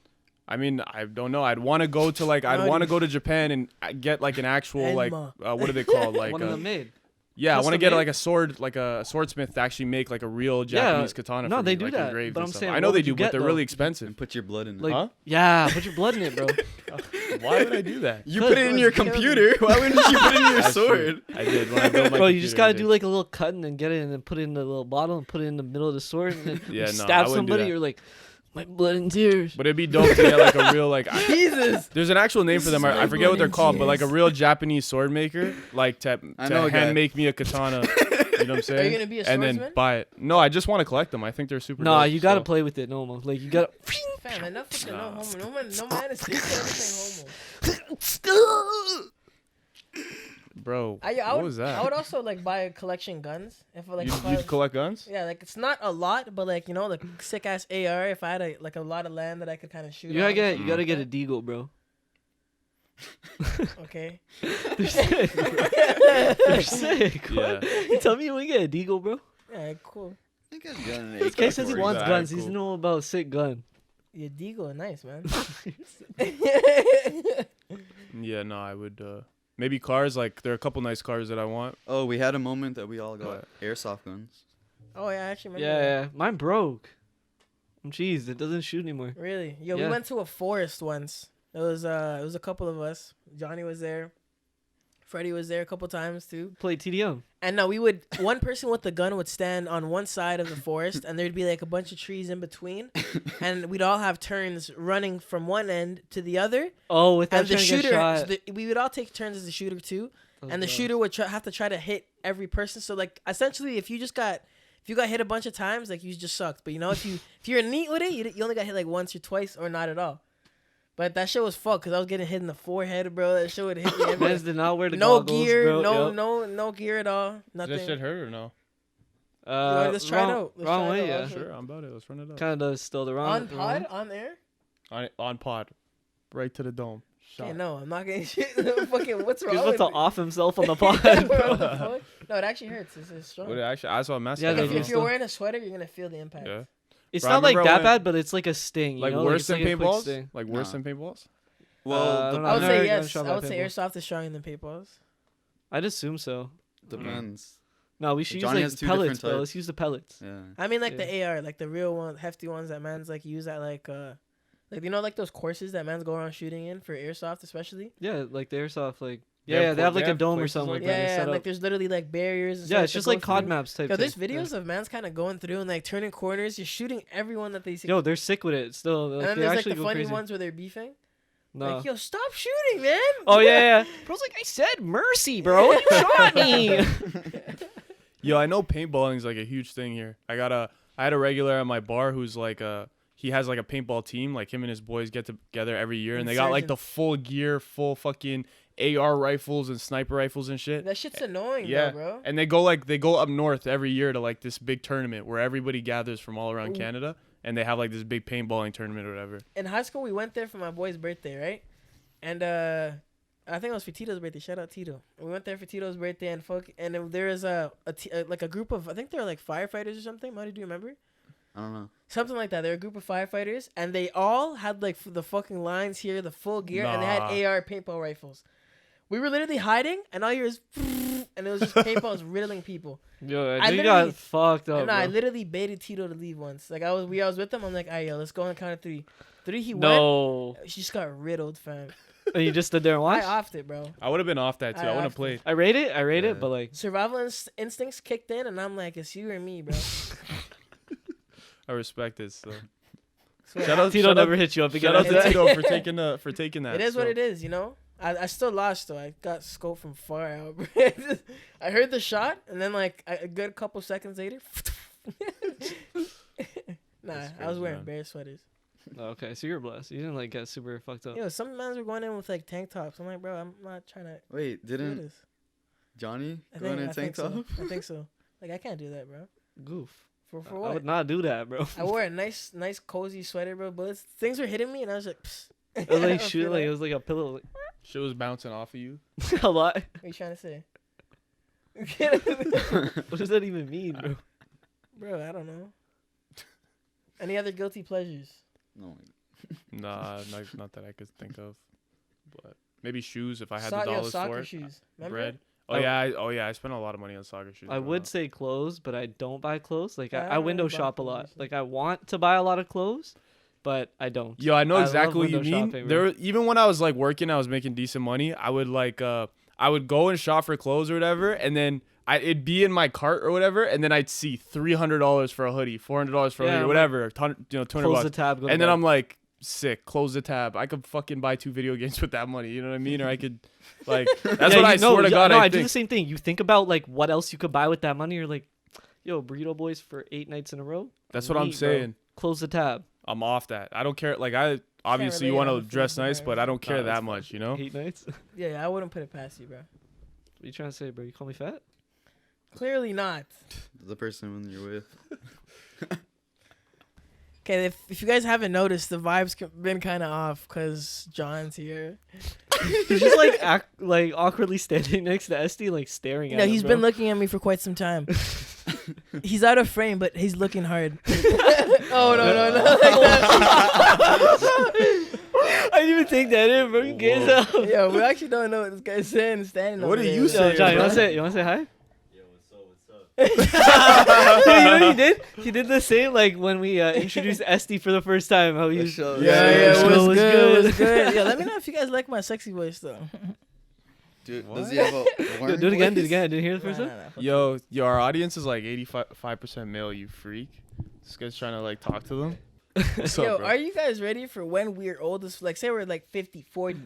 I mean, I don't know. I'd want to go to like I'd No, want to dude. go to Japan and get like an actual like Enma. what are they called? Like One of them made. yeah, I want to custom get made? like a swordsmith to actually make like a real Japanese katana. no, for they me, do like, that, engraved but and I'm stuff. saying, I know what they would do, you but get, they're though? really expensive. And put your blood in Like, it. Huh? yeah, put your blood in it, bro. Why would I do that? You put it in your computer. Why wouldn't you put it in your That's sword? true. I did when I built my Bro, you just computer, I gotta do did. like a little cut and then get it and then put it in the little bottle and put it in the middle of the sword and then Yeah, you no, I stab wouldn't do somebody. that. You're like, my blood and tears. But it'd be dope to get like a real like. Jesus. There's an actual name for them. This is I forget what they're my called, but like a tears. real Japanese sword maker, like to I know a guy. hand make me a katana. You know what I'm saying? Are you gonna be a and then swordsman? buy it. No, I just want to collect them. I think they're super. Nah, dope, you gotta so- play with it, no more. Like you gotta. Fam, enough with the Nah. no homo. No man is anything homo. Bro, I what would, was that? I would also like buy collection guns if like if I You'd was- collect guns? yeah, like it's not a lot, but like you know, like sick ass AR. If I had a lot of land that I could kind of shoot. You gotta on, get, something you gotta like get a that. deagle, bro. Okay. They're sick. They're sick. What? Yeah. You tell me you wanna get a deagle, bro. Yeah, cool. I think I've gotten an This guy AK says he for it. wants Alright, guns. He's cool. know about a sick gun. Yeah, Deagle, nice man. Yeah, no, I would. Maybe cars. Like there are a couple nice cars that I want. Oh, we had a moment that we all got What? airsoft guns. Oh yeah, I actually remember. Yeah, that. yeah. Mine broke. Jeez, it doesn't shoot anymore. Really? Yo, Yeah. we went to a forest once. It was a couple of us. Johnny was there. Freddie was there a couple times too. Play TDM. And no, one person with the gun would stand on one side of the forest and there'd be like a bunch of trees in between. And we'd all have turns running from one end to the other. Oh, without And the trying to get shooter, shot. we would all take turns as the shooter too. Oh, And the God. shooter would have to try to hit every person. So like essentially if you got hit a bunch of times, like you just sucked. But you know, if you're neat with it, you only got hit like once or twice or not at all. But that shit was fucked because I was getting hit in the forehead, bro. That shit would hit me. everywhere. Mans did not wear the No goggles, gear, bro. no gear at all. Nothing. Does that shit hurt or no? Let's try it wrong, out. Let's wrong try it way, out. yeah. Sure, I'm about it. Let's run it up. Kind of does still the wrong. On the pod, wrong- on air. On pod, right to the dome. Shot. Okay, no, I'm not getting shit. Fucking, what's wrong He's with about to me? off himself on the pod, Bro, bro. what the fuck? No, it actually hurts. It's strong. What it actually, that's what I'm asking. Yeah, I they If, don't do. if know. you're wearing a sweater, you're gonna feel the impact. Yeah. It's Bro, I not like remember that when- bad, but it's like a sting. You Like know? worse like, than it's like a quick paintballs? sting. Like worse Nah. than paintballs? Well, I don't know. I would I've never say gotten yes. shot I by would say paintball. airsoft is stronger than paintballs. I'd assume so. depends. No, we should Johnny use has like two pellets, different bro. types. Let's use the pellets. Yeah. I mean, like Yeah. the AR, like the real one, hefty ones that man's like use at like you know like those courses that man's go around shooting in for airsoft, especially. Yeah, like the airsoft, like They have they have like they a have dome or places something like like Yeah, that. They yeah, set like up. there's literally like barriers. And Yeah, stuff it's to just go like COD through. maps type. Yo, there's thing. videos of man's kind of going through and like turning corners, just shooting everyone that they see. Yo, they're sick with it still. Like, and then they there's like actually the go funny crazy. ones where they're beefing. No. Like, yo, stop shooting, man. Oh yeah, yeah. Bro's like, I said mercy, bro. You shot me. Yo, I know paintballing is like a huge thing here. I had a regular at my bar who's like he has like a paintball team. Like him and his boys get together every year, and they got like the full gear, full fucking AR rifles and sniper rifles and shit. That shit's annoying, Yeah, bro. and they go up north every year to like this big tournament where everybody gathers from all around Canada, and they have like this big paintballing tournament or whatever. In high school, we went there for my boy's birthday, right? And I think it was for Tito's birthday. Shout out Tito. We went there for Tito's birthday, and then there is like a group of, I think they're like firefighters or something. Mauri, do you remember? I don't know. Something like that. They're a group of firefighters, and they all had like the fucking lines here, the full gear, and they had AR paintball rifles. We were literally hiding, and all you hear is, and it was just paintballs riddling people. Yo, you got fucked up. No, bro. I literally baited Tito to leave once. Like I was with him. I'm like, "Alright, yo, let's go on the count of three." He no. went. She just got riddled, fam. And you just stood there and watched? I offed it, bro. I would have been off that too. I wouldn't have played. I rate it, but like Survival instincts kicked in, and I'm like, it's you or me, bro. I respect it. So shout out Tito never hit you up again. Shout out to Tito for taking that. It is what it is, you know. I still lost though. I got scoped from far out. Bro. I heard the shot, and then like a good couple seconds later, I was wearing bear sweaters. Okay, so you're blessed. You didn't like get super fucked up. Yo, some mans were going in with like tank tops. I'm like, bro, I'm not trying to. Wait, didn't Johnny go in a tank top? I think so. Like I can't do that, bro. Goof. For what? I would not do that, bro. I wore a nice cozy sweater, bro. But things were hitting me, and I was like, psst. It was like shooting, like it was like a pillow. Like, shit was bouncing off of you. a lot. What are you trying to say? What does that even mean, bro? Bro, I don't know. Any other guilty pleasures? No. Nah, not that I could think of. But maybe shoes if I had the dollars soccer for it. shoes. Remember? Bread. I spent a lot of money on soccer shoes. I would say clothes, but I don't buy clothes. Like I don't window really buy shop a clothes, lot. so. Like I want to buy a lot of clothes, but I don't. Yo, I know I exactly love what you window mean. shopping, Even when I was like working, I was making decent money. I would I would go and shop for clothes or whatever, and then it'd be in my cart or whatever, and then I'd see $300 for a hoodie, $400 for a hoodie, or whatever, $200 Close the tab. and then I'm like, sick. Close the tab. I could fucking buy 2 video games with that money. You know what I mean? Or I could, like, that's what I swear to God. No, I think. do the same thing. You think about like what else you could buy with that money. You're like, yo, burrito boys for 8 nights in a row. That's what I'm saying. Bro. Close the tab. I'm off that. I don't care. Like I obviously you want to dress nice, but I don't care that much. You know? 8 nights. Yeah, I wouldn't put it past you, bro. What are you trying to say, bro? You call me fat? Clearly not. The person you're with. Okay, if you guys haven't noticed, the vibe's been kind of off because John's here. He's just like awkwardly standing next to Esty, like staring at him. He's been looking at me for quite some time. He's out of frame, but he's looking hard. Oh, no. I didn't even take that in, bro. You get out. Yeah, we actually don't know what this guy's saying. Standing. What over are there. you saying? John, you bro? want to say hi? Yo, what's up? You know what he did? He did the same like when we introduced Esty for the first time. How he was, Yeah, it was good. Yeah, let me know if you guys like my sexy voice though. Dude, does he have a do it again. I didn't hear the first Nah, time. Yo, our audience is like 85% male. You freak. This guy's trying to like talk to them. What's Yo, up, bro? are you guys ready for when we're old? Like, say we're like 50, 40,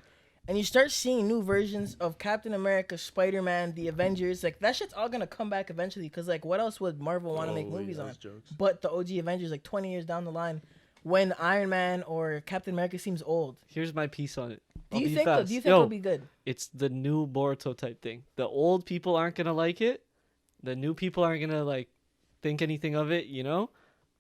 and you start seeing new versions of Captain America, Spider-Man, the Avengers. Like, that shit's all gonna come back eventually. Because, like, what else would Marvel want to make movies on? Jokes. But the OG Avengers, like 20 years down the line, when Iron Man or Captain America seems old. Here's my piece on it. Do you think it'll be good? It's the new Boruto type thing. The old people aren't gonna like it. The new people aren't gonna like think anything of it. You know,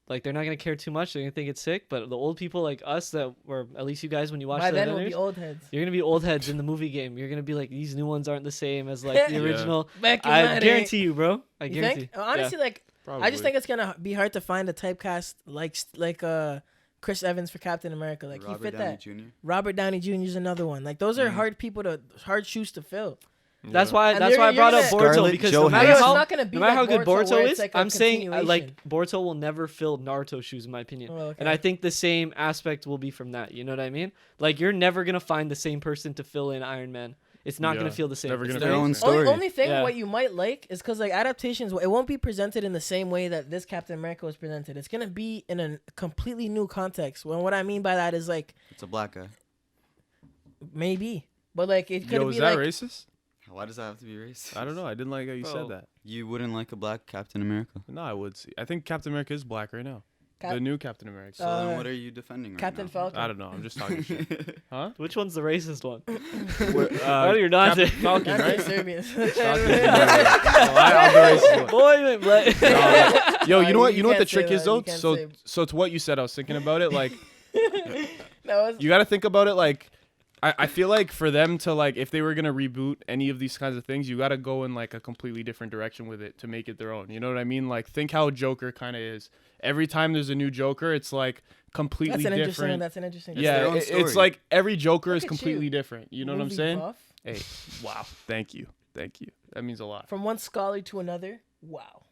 like they're not gonna care too much. They're gonna think it's sick. But the old people like us, that were at least you guys when you watch By the then we'll Avengers, be old heads. you're gonna be old heads in the movie game. You're gonna be like, these new ones aren't the same as like the Yeah. original. Back in I my day. guarantee you, bro. I You guarantee. think? Honestly, like I just think it's gonna be hard to find a typecast like Chris Evans for Captain America. Like Robert he fit Downey that. Jr. Robert Downey Jr. is another one. Like those are hard shoes to fill. That's why. And That's why I you're brought up gonna- Boruto Scarlett because Johansson. no matter It's how not gonna be no matter like how good Boruto, where Boruto it's is, like a I'm saying like continuation. Boruto will never fill Naruto shoes in my opinion. Oh, okay. And I think the same aspect will be from that. You know what I mean? Like you're never gonna find the same person to fill in Iron Man. It's not gonna feel the same. Never It's gonna Their feel own the same. story. Only thing Yeah. what you might like is because like adaptations, it won't be presented in the same way that this Captain America was presented. It's gonna be in a completely new context. Well, what I mean by that is like It's a black guy. maybe, but like it could Yo, be is that like racist? Why does that have to be racist? I don't know. I didn't like how you Bro. said that. You wouldn't like a black Captain America. No, I would see. I think Captain America is black right now. Cap- The new Captain America. So then what are you defending right Captain now? Falcon. I don't know. I'm just talking shit. Huh? Which one's the racist one? Oh, you're not Captain Falcon, Not right? Serbians. I'm the racist one. Boy, like, Yo, you know what? You You know what the can't say trick is that. though. You can't So, say- so to what you said, I was thinking about it. Like, No, it's, you got to think about it. Like, I feel like for them to like, if they were gonna reboot any of these kinds of things, you got to go in like a completely different direction with it to make it their own. You know what I mean? Like, think how Joker kind of is. Every time there's a new Joker, it's like completely that's an interesting. different. That's an interesting. Yeah, their own It's story. like every Joker Look is at completely you. different. You know what I'm Movie saying? buff. Hey, wow. Thank you. That means a lot. From one scholar to another. Wow.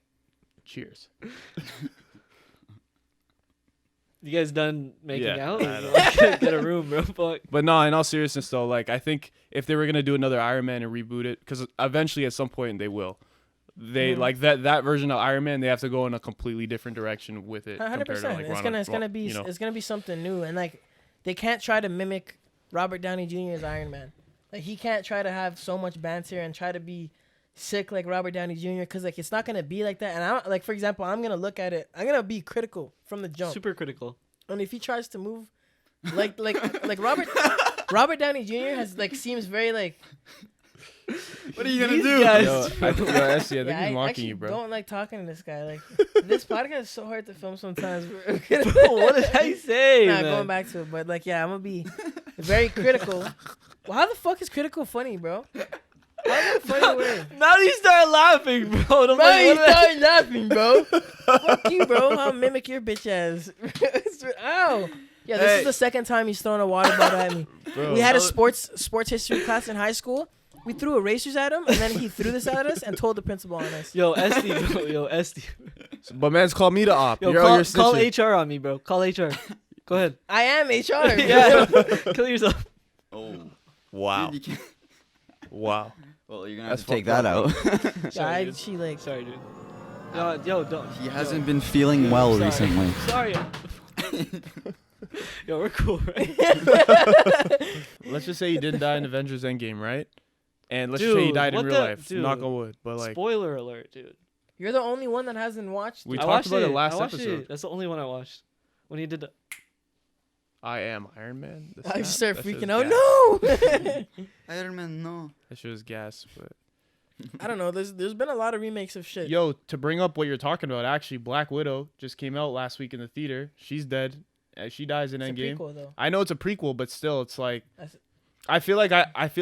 Cheers. you guys done making Yeah, out? I know. Get a room, bro. Fuck. But no, in all seriousness though, like I think if they were gonna do another Iron Man and reboot it, because eventually at some point they will, they like that version of Iron Man, they have to go in a completely different direction with it. 100%. compared to, like, It's gonna be you know. it's gonna be something new, and like they can't try to mimic Robert Downey Jr.'s Iron Man. Like he can't try to have so much banter and try to be sick like Robert Downey Jr. because like it's not gonna be like that. And I don't, like, for example, I'm gonna look at it. I'm gonna be critical from the jump. Super critical. And if he tries to move, like Robert Downey Jr. has like seems very like. What are you gonna These do? guys- Yo, Esty, I think Yeah, he's I mocking actually you, bro. don't like talking to this guy. Like this podcast is so hard to film sometimes. Bro. What did I say? Nah, man? going back to it, but like, yeah, I'm gonna be very critical. Well, how the fuck is critical funny, bro? How's that a funny word? Now you start laughing, bro. I'm Bro, like, you what the- started laughing, bro. Fuck you, bro. I'll mimic your bitch ass. Ow. Yeah, this is the second time he's thrown a water bottle at me. Bro. We had a sports history class in high school. We threw erasers at him, and then he threw this at us and told the principal on us. Yo, Esty, bro. Yo, Esty. But man's called me the op. Yo, You're call snitching. HR on me, bro. Call HR. Go ahead. I am HR. Bro. Yeah. Kill yourself. Oh. Wow. Dude, you can't. Wow. Well, you're gonna That's have to take fucked that up. out. Sorry, Yeah, dude. she like. Sorry, dude. Yo, don't. He hasn't been feeling well Sorry. recently. Sorry. Yo, we're cool, right? Let's just say he didn't die in Avengers Endgame, right? And let's just say he Dude, died in what real the- life. dude. Knock on wood. But like, Spoiler alert, dude. You're the only one that hasn't watched. We it. I talked watched about it last I watched episode. It. That's the only one I watched. When he did the. I am Iron Man. The I just snap, started that shit freaking was out. gas. No. Iron Man, no. That shit was gas. But I don't know. There's been a lot of remakes of shit. yo, to bring up what you're talking about, actually, Black Widow just came out last week in the theater. She's dead. She dies in it's a Endgame. prequel though. I know it's a prequel, but still, it's like That's- I feel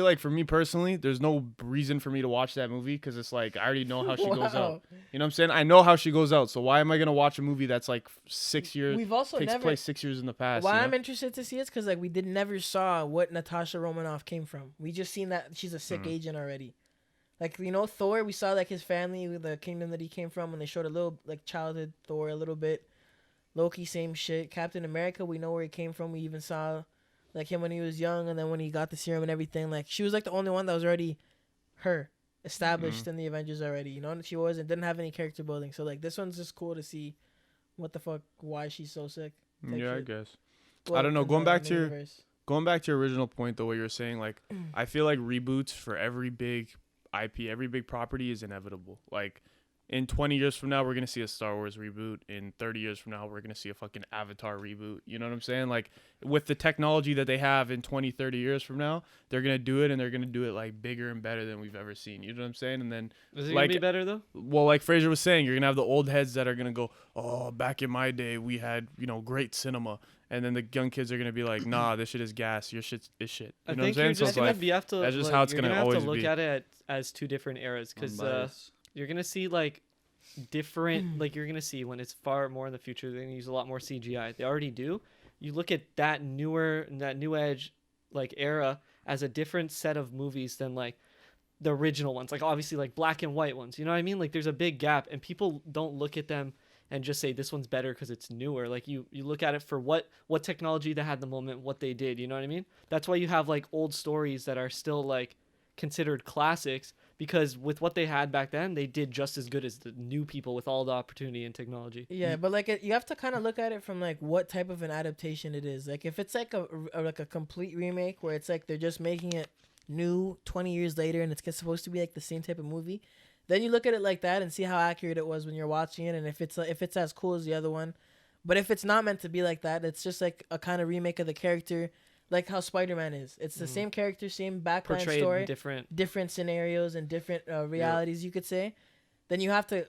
like for me personally, there's no reason for me to watch that movie because it's like I already know how she goes Wow. out. You know what I'm saying? I know how she goes out, so why am I gonna watch a movie that's like 6 years We've also takes never. place 6 years in the past? Why you know? I'm interested to see it is because like we never saw what Natasha Romanoff came from. We just seen that she's a sick agent already. Like, you know, Thor, we saw like his family, the kingdom that he came from, and they showed a little like childhood Thor a little bit. Loki, same shit. Captain America, we know where he came from. We even saw like him when he was young, and then when he got the serum and everything. Like, she was like the only one that was already her established in the Avengers already. You know, and she wasn't didn't have any character building. So like this one's just cool to see what the fuck, why she's so sick. type Yeah, I shit. guess. Well, don't know, in going the back to your- universe. Going back to your original point though, what you were saying, like I feel like reboots for every big IP, every big property is inevitable. Like in 20 years from now, we're gonna see a Star Wars reboot. In 30 years from now, we're gonna see a fucking Avatar reboot. You know what I'm saying? Like with the technology that they have in 20, 30 years from now, they're gonna do it, and they're gonna do it like bigger and better than we've ever seen. You know what I'm saying? And then Is it like gonna be better though? well, like Fraser was saying, you're gonna have the old heads that are gonna go, "Oh, back in my day, we had great cinema," and then the young kids are gonna be like, "Nah, this shit is gas. Your shit is shit." You I know what I'm think saying? you're So just it's like, gonna you have to. that's just like, how it's you're gonna have to always look be. at it as two different eras because Unbiased. you're gonna see like different like you're gonna see when it's far more in the future they're gonna use a lot more CGI. They already do. You look at that new age like era as a different set of movies than like the original ones, like obviously like black and white ones, you know what I mean? Like there's a big gap and people don't look at them and just say this one's better because it's newer. Like you look at it for what technology they had the moment, what they did, you know what I mean? That's why you have like old stories that are still like considered classics, because with what they had back then, they did just as good as the new people with all the opportunity and technology. Yeah, but like you have to kind of look at it from like what type of an adaptation it is. Like if it's like a complete remake where it's like they're just making it new 20 years later and it's supposed to be like the same type of movie, then you look at it like that and see how accurate it was when you're watching it, and if it's as cool as the other one. But if it's not meant to be like that, it's just like a kind of remake of the character, like how Spider-Man is. It's the same character, same background Portrayed story, different scenarios and different realities, you could say. Then you have to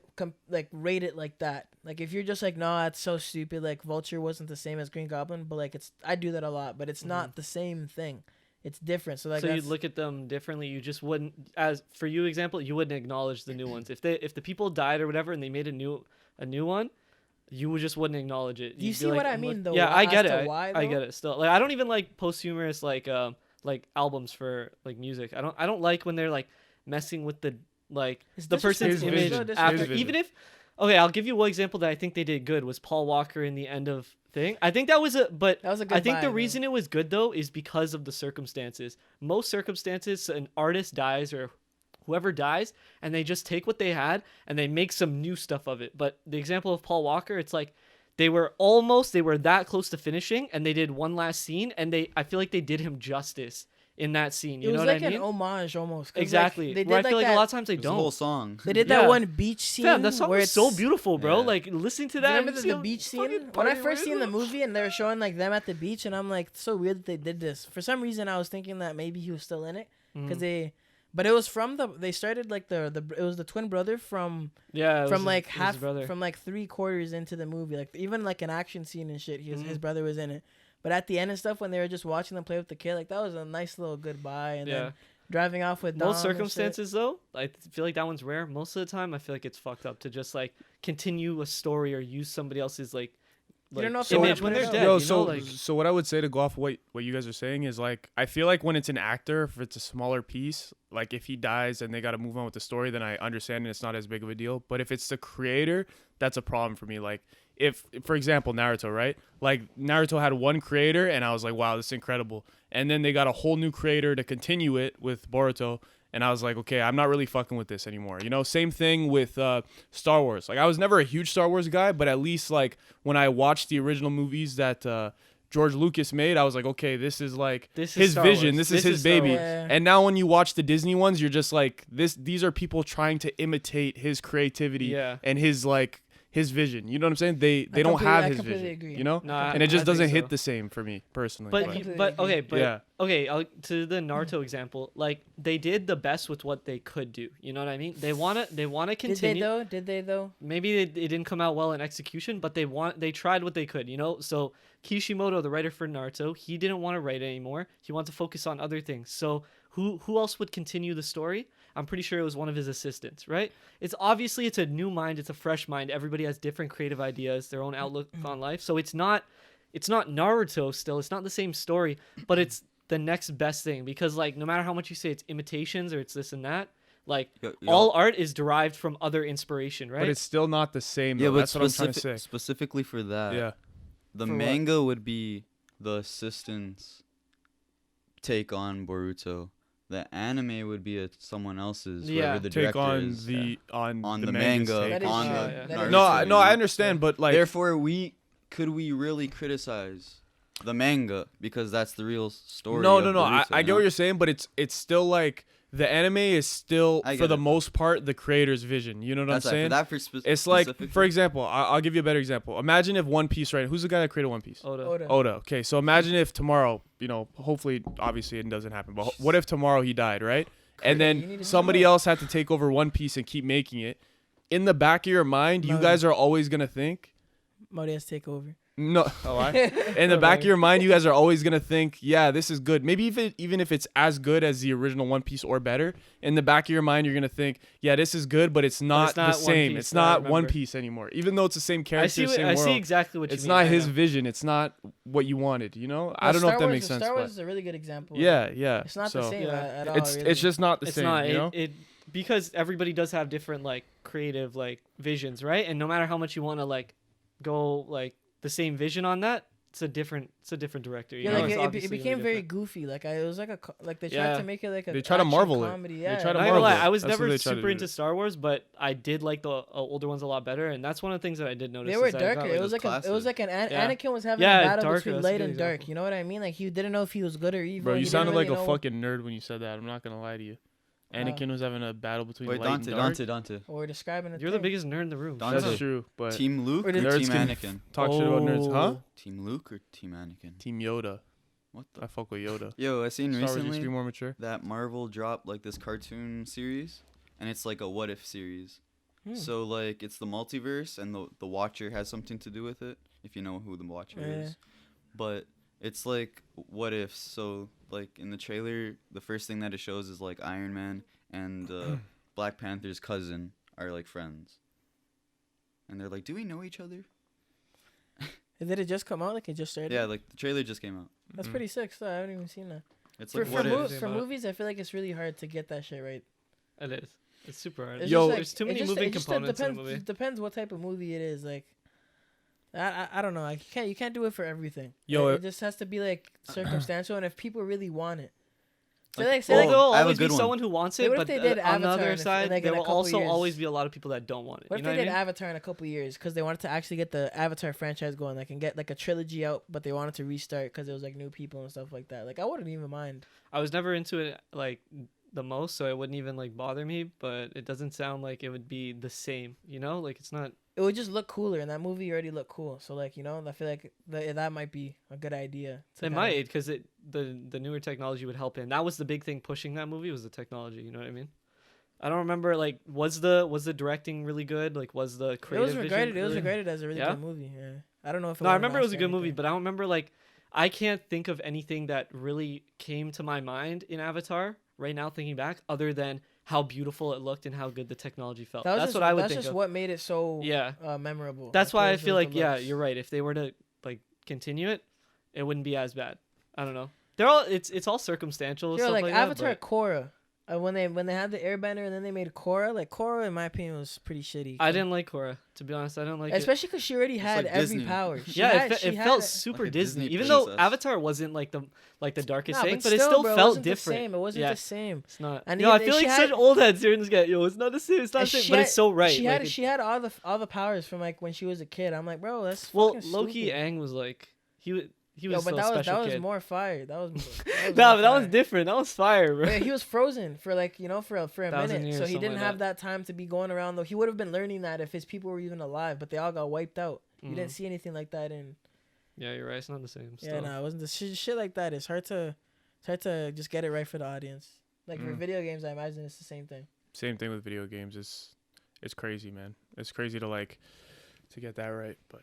rate it like that. Like if you're just like, no, that's so stupid. Like Vulture wasn't the same as Green Goblin, but like I do that a lot, but it's not the same thing. It's different. So like, you look at them differently. You just wouldn't, as for you example, you wouldn't acknowledge the new ones. If the people died or whatever and they made a new one, you just wouldn't acknowledge it. Do you see what I mean though? Yeah, I get it. I get it still. Like I don't even like posthumous like albums for like music. I don't like when they're like messing with the person's image after. Even if, okay, I'll give you one example that I think they did good was Paul Walker in the end of thing. I think that was a good I think the reason it was good though is because of the circumstances. Most circumstances, an artist dies or whoever dies and they just take what they had and they make some new stuff of it. But the example of Paul Walker, it's like they were that close to finishing and they did one last scene and I feel like they did him justice in that scene. You know what I mean? It was like an homage almost. Exactly. Like, they did I feel like a lot of times they don't. The whole song. They did that one beach scene. Yeah, that song was so beautiful, bro. Yeah. Like listening to that. Remember the beach scene? When I first seen the movie and they were showing like them at the beach, and I'm like, it's so weird that they did this. For some reason, I was thinking that maybe he was still in it but it was from they started like it was the twin brother from like 3/4 into the movie, like even like an action scene and shit. His brother was in it. But at the end and stuff, when they were just watching them play with the kid, like that was a nice little goodbye. And then driving off with most circumstances, though, I feel like that one's rare. Most of the time, I feel like it's fucked up to just like continue a story or use somebody else's like you don't know if image when they're dead. Yo, so so what I would say to go off what you guys are saying is like I feel like when it's an actor, if it's a smaller piece, like if he dies and they got to move on with the story, then I understand and it's not as big of a deal. But if it's the creator, that's a problem for me. Like if, for example, Naruto, right? Like Naruto had one creator and I was like, wow, this is incredible. And then they got a whole new creator to continue it with Boruto. And I was like, okay, I'm not really fucking with this anymore. You know, same thing with Star Wars. Like I was never a huge Star Wars guy, but at least like when I watched the original movies that George Lucas made, I was like, okay, this is his vision. This is his baby. And now when you watch the Disney ones, you're just like, these are people trying to imitate his creativity and his vision. You know what I'm saying? They don't have his vision. Agree. You know? No, and it just doesn't hit the same for me personally. But to the Naruto example, like they did the best with what they could do. You know what I mean? They want to continue. Did they though? Maybe it didn't come out well in execution, but they tried what they could. You know, so Kishimoto, the writer for Naruto, he didn't want to write anymore. He wanted to focus on other things. So who else would continue the story? I'm pretty sure it was one of his assistants, right? It's a new mind, it's a fresh mind. Everybody has different creative ideas, their own outlook on life. So it's not Naruto still. It's not the same story, but it's the next best thing because like no matter how much you say it's imitations or it's this and that, like all art is derived from other inspiration, right? But it's still not the same. Yeah, though. but That's what I'm trying to say. Specifically for that, the For manga would be the assistant's take on Boruto. The anime would be someone else's. Whoever the take director on is, on the manga. manga. No, I understand, but like therefore could we really criticize the manga because that's the real story? No. Boruto, I get what you're saying, but it's still like the anime is still for the most part the creator's vision. You know what I'm saying? It's like, for example, I'll give you a better example. Imagine if One Piece, right? Who's the guy that created One Piece? Oda. Okay, so imagine if tomorrow, you know, hopefully, obviously it doesn't happen, but what if tomorrow he died, right? And then somebody else had to take over One Piece and keep making it. In the back of your mind, you guys are always gonna think Mauri has to take over. No, in the back of your mind, you guys are always gonna think, yeah, this is good. Maybe even if it's as good as the original One Piece or better, in the back of your mind, you're gonna think, yeah, this is good, but it's not the same. It's not One Piece anymore, even though it's the same character, same world. I see exactly what you mean. It's not his vision. It's not what you wanted. You know, I don't know if that makes sense. Star Wars is a really good example. Yeah. It's not the same at all. It's just not the same. Not, you know? because everybody does have different like creative like visions, right? And no matter how much you want to like go like the same vision on that, it's a different director. You Yeah, know? like It's it obviously became gonna be very different. goofy. Like it was like like they tried Yeah. to make it like a They try to action Marvel it. comedy. They Yeah, try to Not gonna lie, Marvel. I was That's what never they try to super do. into Star Wars, but I did like the older ones a lot better, and that's one of the things that I did notice. they were is that I darker. got, It was like those it was like Yeah. Anakin was having Yeah, a battle darker, between that's a light good and dark. example. You know what I mean? Like he didn't know if he was good or evil. Bro, He you didn't sounded really like a know- fucking nerd when you said that. I'm not gonna lie to you. Anakin was having a battle between Wait, light and dark. Dante. Or describing it. You're the biggest nerd in the room. Dante. That's true, but Team Luke Or or did- Team Nerds can- Anakin? talk shit about nerds, huh? Oh. Team Luke or Team Anakin? Team Yoda. What the? I fuck with Yoda. Yo, I seen Star Wars used to be recently more mature. that Marvel dropped like this cartoon series, and it's like a what if series. Hmm. So like it's the multiverse, and the Watcher has something to do with it, if you know who the Watcher Yeah. is. But it's like what if. So like in the trailer, the first thing that it shows is like Iron Man and Black Panther's cousin are like friends, and they're like, "Do we know each other?" Did it just come out? Like it just started? Yeah, like the trailer just came out. That's Mhm. pretty sick. So I haven't even seen that. It's For like for, what mo- if. for movies, I feel like it's really hard to get that shit right. It is. It's super hard. It's Yo, just like- there's too it many just- moving it just components in a depends, movie. Depends what type of movie it is. Like, I don't know. You can't do it for everything. Yo, it just has to be like circumstantial, and if people really want it. So Like, like, say Well, like, there'll I have a always be good one. someone who wants Hey, it, what if but they did on the Avatar other in side, like, there in a will couple also years? always be a lot of people that don't want it. what You if know they what I did mean? Avatar in a couple years because they wanted to actually get the Avatar franchise going, like, and get like a trilogy out, but they wanted to restart because it was like new people and stuff like that. Like, I wouldn't even mind. I was never into it like the most, so it wouldn't even like bother me. But it doesn't sound like it would be the same. You know, like it's not. It would just look cooler, and that movie already looked cool. So like, you know, I feel like that might be a good idea. to It kinda- might because the newer technology would help in. That was the big thing pushing that movie was the technology. You know what I mean? I don't remember like was the directing really good? Like was the It creative was vision regarded. It was really- regarded as a really Yeah? good movie. Yeah. I don't know if. No, I won an remember it was a Oscar or good movie, anything. but I don't remember like I can't think of anything that really came to my mind in Avatar right now thinking back other than how beautiful it looked and how good the technology felt. That was That's just, what I would that's think just of. what made it so Yeah. memorable. That's Like, why I it was feel the like yeah, looks. you're right. If they were to like continue it, it wouldn't be as bad. I don't know. They're all it's all circumstantial. Yo, stuff like like Avatar that, but Korra. When they had the Airbender and then they made Korra, like Korra in my opinion was pretty shitty. I didn't like Korra. To be honest, I didn't like it. especially because she already had like every Disney. power. Yeah, she it had felt a- super Like a Disney. Disney Even though princess. Avatar wasn't like the darkest Nah, thing, but it still bro, it felt wasn't different. The same. It wasn't Yeah. the same. It's not. And No, I even- feel she like had- such old heads here in this guy. Yo, it's not the same. It's not the And same. she But had- it's so right. She like, had all the powers from like when she was a kid. I'm like, bro, that's well, fucking Loki stupid. Aang was like he was Yo, but still a that was special kid. more fire. That was. No, but that was different. That was fire, bro. Yeah, he was frozen for like for a 1,000 minute, years, so he something didn't like have that time to be going around. Though he would have been learning that if his people were even alive, but they all got wiped out. You didn't Mhm. see anything like that in. Yeah, you're right. It's not the same. Yeah, Still. no, it wasn't the shit like that. It's hard to just get it right for the audience. Like for Mm. video games, I imagine it's the same thing. Same thing with video games. It's crazy, man. It's crazy to get that right. But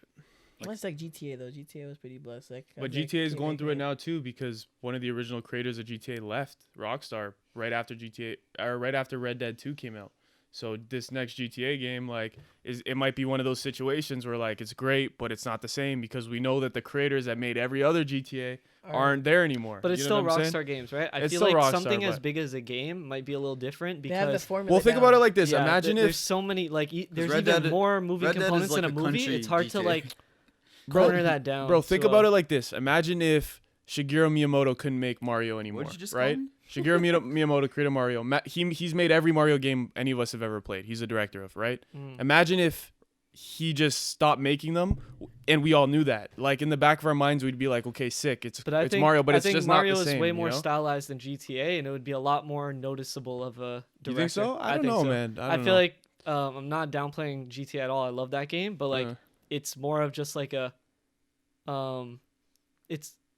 It's like GTA though. GTA was pretty blessed. Like, I But think GTA is they- going through it they- now too because one of the original creators of GTA left, Rockstar, right after Red Dead 2 came out. So this next GTA game, like, it might be one of those situations where like it's great, but it's not the same because we know that the creators that made every other GTA aren't there anymore. But it's You know still what I'm saying? Rockstar Games, right? I It's feel still like Rockstar, something as but- big as a game might be a little different They have the because formula. Well, think down. about it like this. yeah, Imagine there's if, so many like there's Red even Dead- more moving Red Dead is components like in a a movie. country It's hard to GTA. like Bro, corner that down. bro, think to about a- it like this. Imagine if Shigeru Miyamoto couldn't make Mario anymore, What did you just call right? me? Shigeru Miyamoto created Mario. He's made every Mario game any of us have ever played. He's the director of, right? Mm. Imagine if he just stopped making them, and we all knew that. Like in the back of our minds, we'd be like, "Okay, sick. It's But I think Mario, but I it's think just Mario not the same." is way you more know? stylized than GTA, and it would be a lot more noticeable of a director. You think so? I don't think know, so. man. I feel like I'm not downplaying GTA at all. I love that game, but like it's more of just like a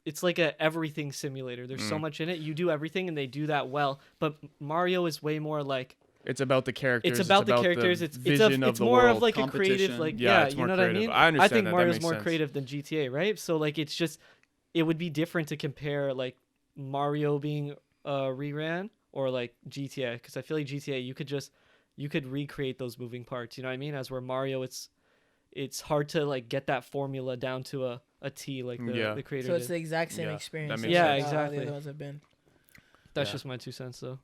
it's like a everything simulator. There's so much in it. You do everything, and they do that well. But Mario is way more like it's about the characters. it's about the characters. It's vision of the more world. of like a creative competition. like Yeah, yeah, it's you more know creative. what I I mean? understand think that. That Mario's makes more sense. creative than GTA, right? So like it's just it would be different to compare like Mario being reran or like GTA because I feel like GTA you could recreate those moving parts. You know what I mean? As where Mario, it's hard to like get that formula down to a T like the creator So it's did. the exact same Yeah, experience. that as makes Yeah, how sense. the exactly. other ones have been. That's Yeah. just my 2 cents though.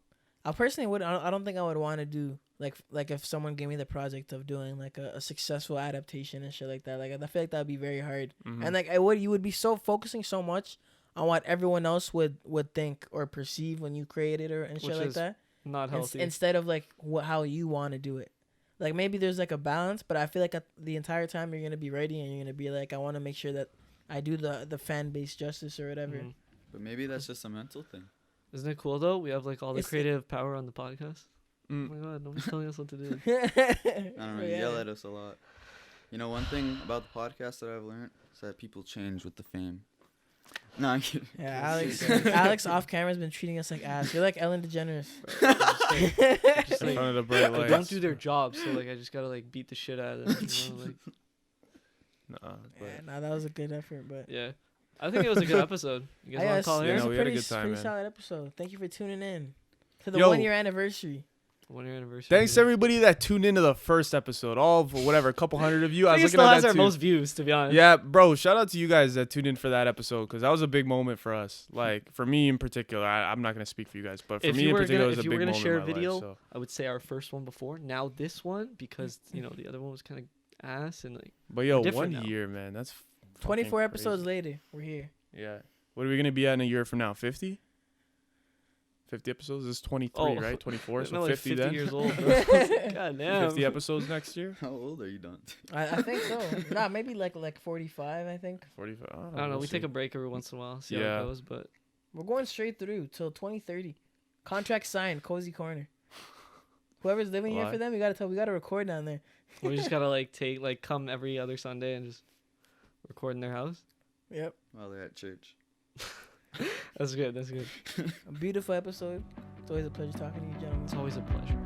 I personally would. I don't think I would want to do like if someone gave me the project of doing like a successful adaptation and shit like that. Like I feel like that would be very hard. Mhm. And like you would be so focusing so much on what everyone else would think or perceive when you create it and shit Which like is that. Not healthy. Instead of like how you want to do it. Like maybe there's like a balance, but I feel like the entire time you're gonna be writing and you're gonna be like, I want to make sure that I do the fan base justice or whatever. Mhm. But maybe that's just a mental thing. Isn't it cool though? We have like all the It's- creative power on the podcast. Mm. Oh my god, nobody's telling us what to do. I don't know. You yell at us a lot. You know, one thing about the podcast that I've learned is that people change with the fame. No, I'm kidding. Yeah, Alex off camera has been treating us like ass. You're like Ellen DeGeneres. Just In like, front of the bright they lights. don't do their job, so like I just gotta like beat the shit out of them. You know? Like, Nah, but Yeah, nah, that was a good effort, but yeah, I think it was a good episode. You guys want to call Yeah, here? it was no, a we had a pretty, good time, pretty man. solid episode. Thank you for tuning in to the Yo. 1 year anniversary. 1 year anniversary. thanks dude. everybody that tuned into the first episode. All of whatever, a couple hundred of you. I I was think it looking still at has that our too. most views, to be honest. Yeah, bro. Shout out to you guys that tuned in for that episode because that was a big moment for us. Like for me in particular, I'm not gonna speak for you guys, but for If me you in were particular, gonna, it was a if you big were gonna moment share in a my video, life. So. I would say our first one before. Now this one because you know the other one was kind of ass and like But yo, different 1 now. year, man. That's 24 fucking episodes crazy. later, we're here. Yeah. What are we gonna be at in a year from now? 50? 50 episodes? This is 23, Oh. right? 24. So no, like 50 50 then. years old. Bro. God damn. 50 episodes next year. How old are you, Dante? I think so. Nah, maybe like 45. I think 45. I I don't know. we'll We take see. a break every once in a while, see how Yeah. it goes. But we're going straight through till 2030. Contract signed, cozy corner. Whoever's living here Why? for them, we gotta record down there. we just gotta like come every other Sunday and just record in their house. Yep, While they're at church. That's good. That's good. a beautiful episode. It's always a pleasure talking to you, gentlemen. It's always a pleasure.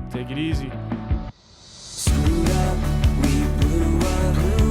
Take it easy. Screwed up, we blew up.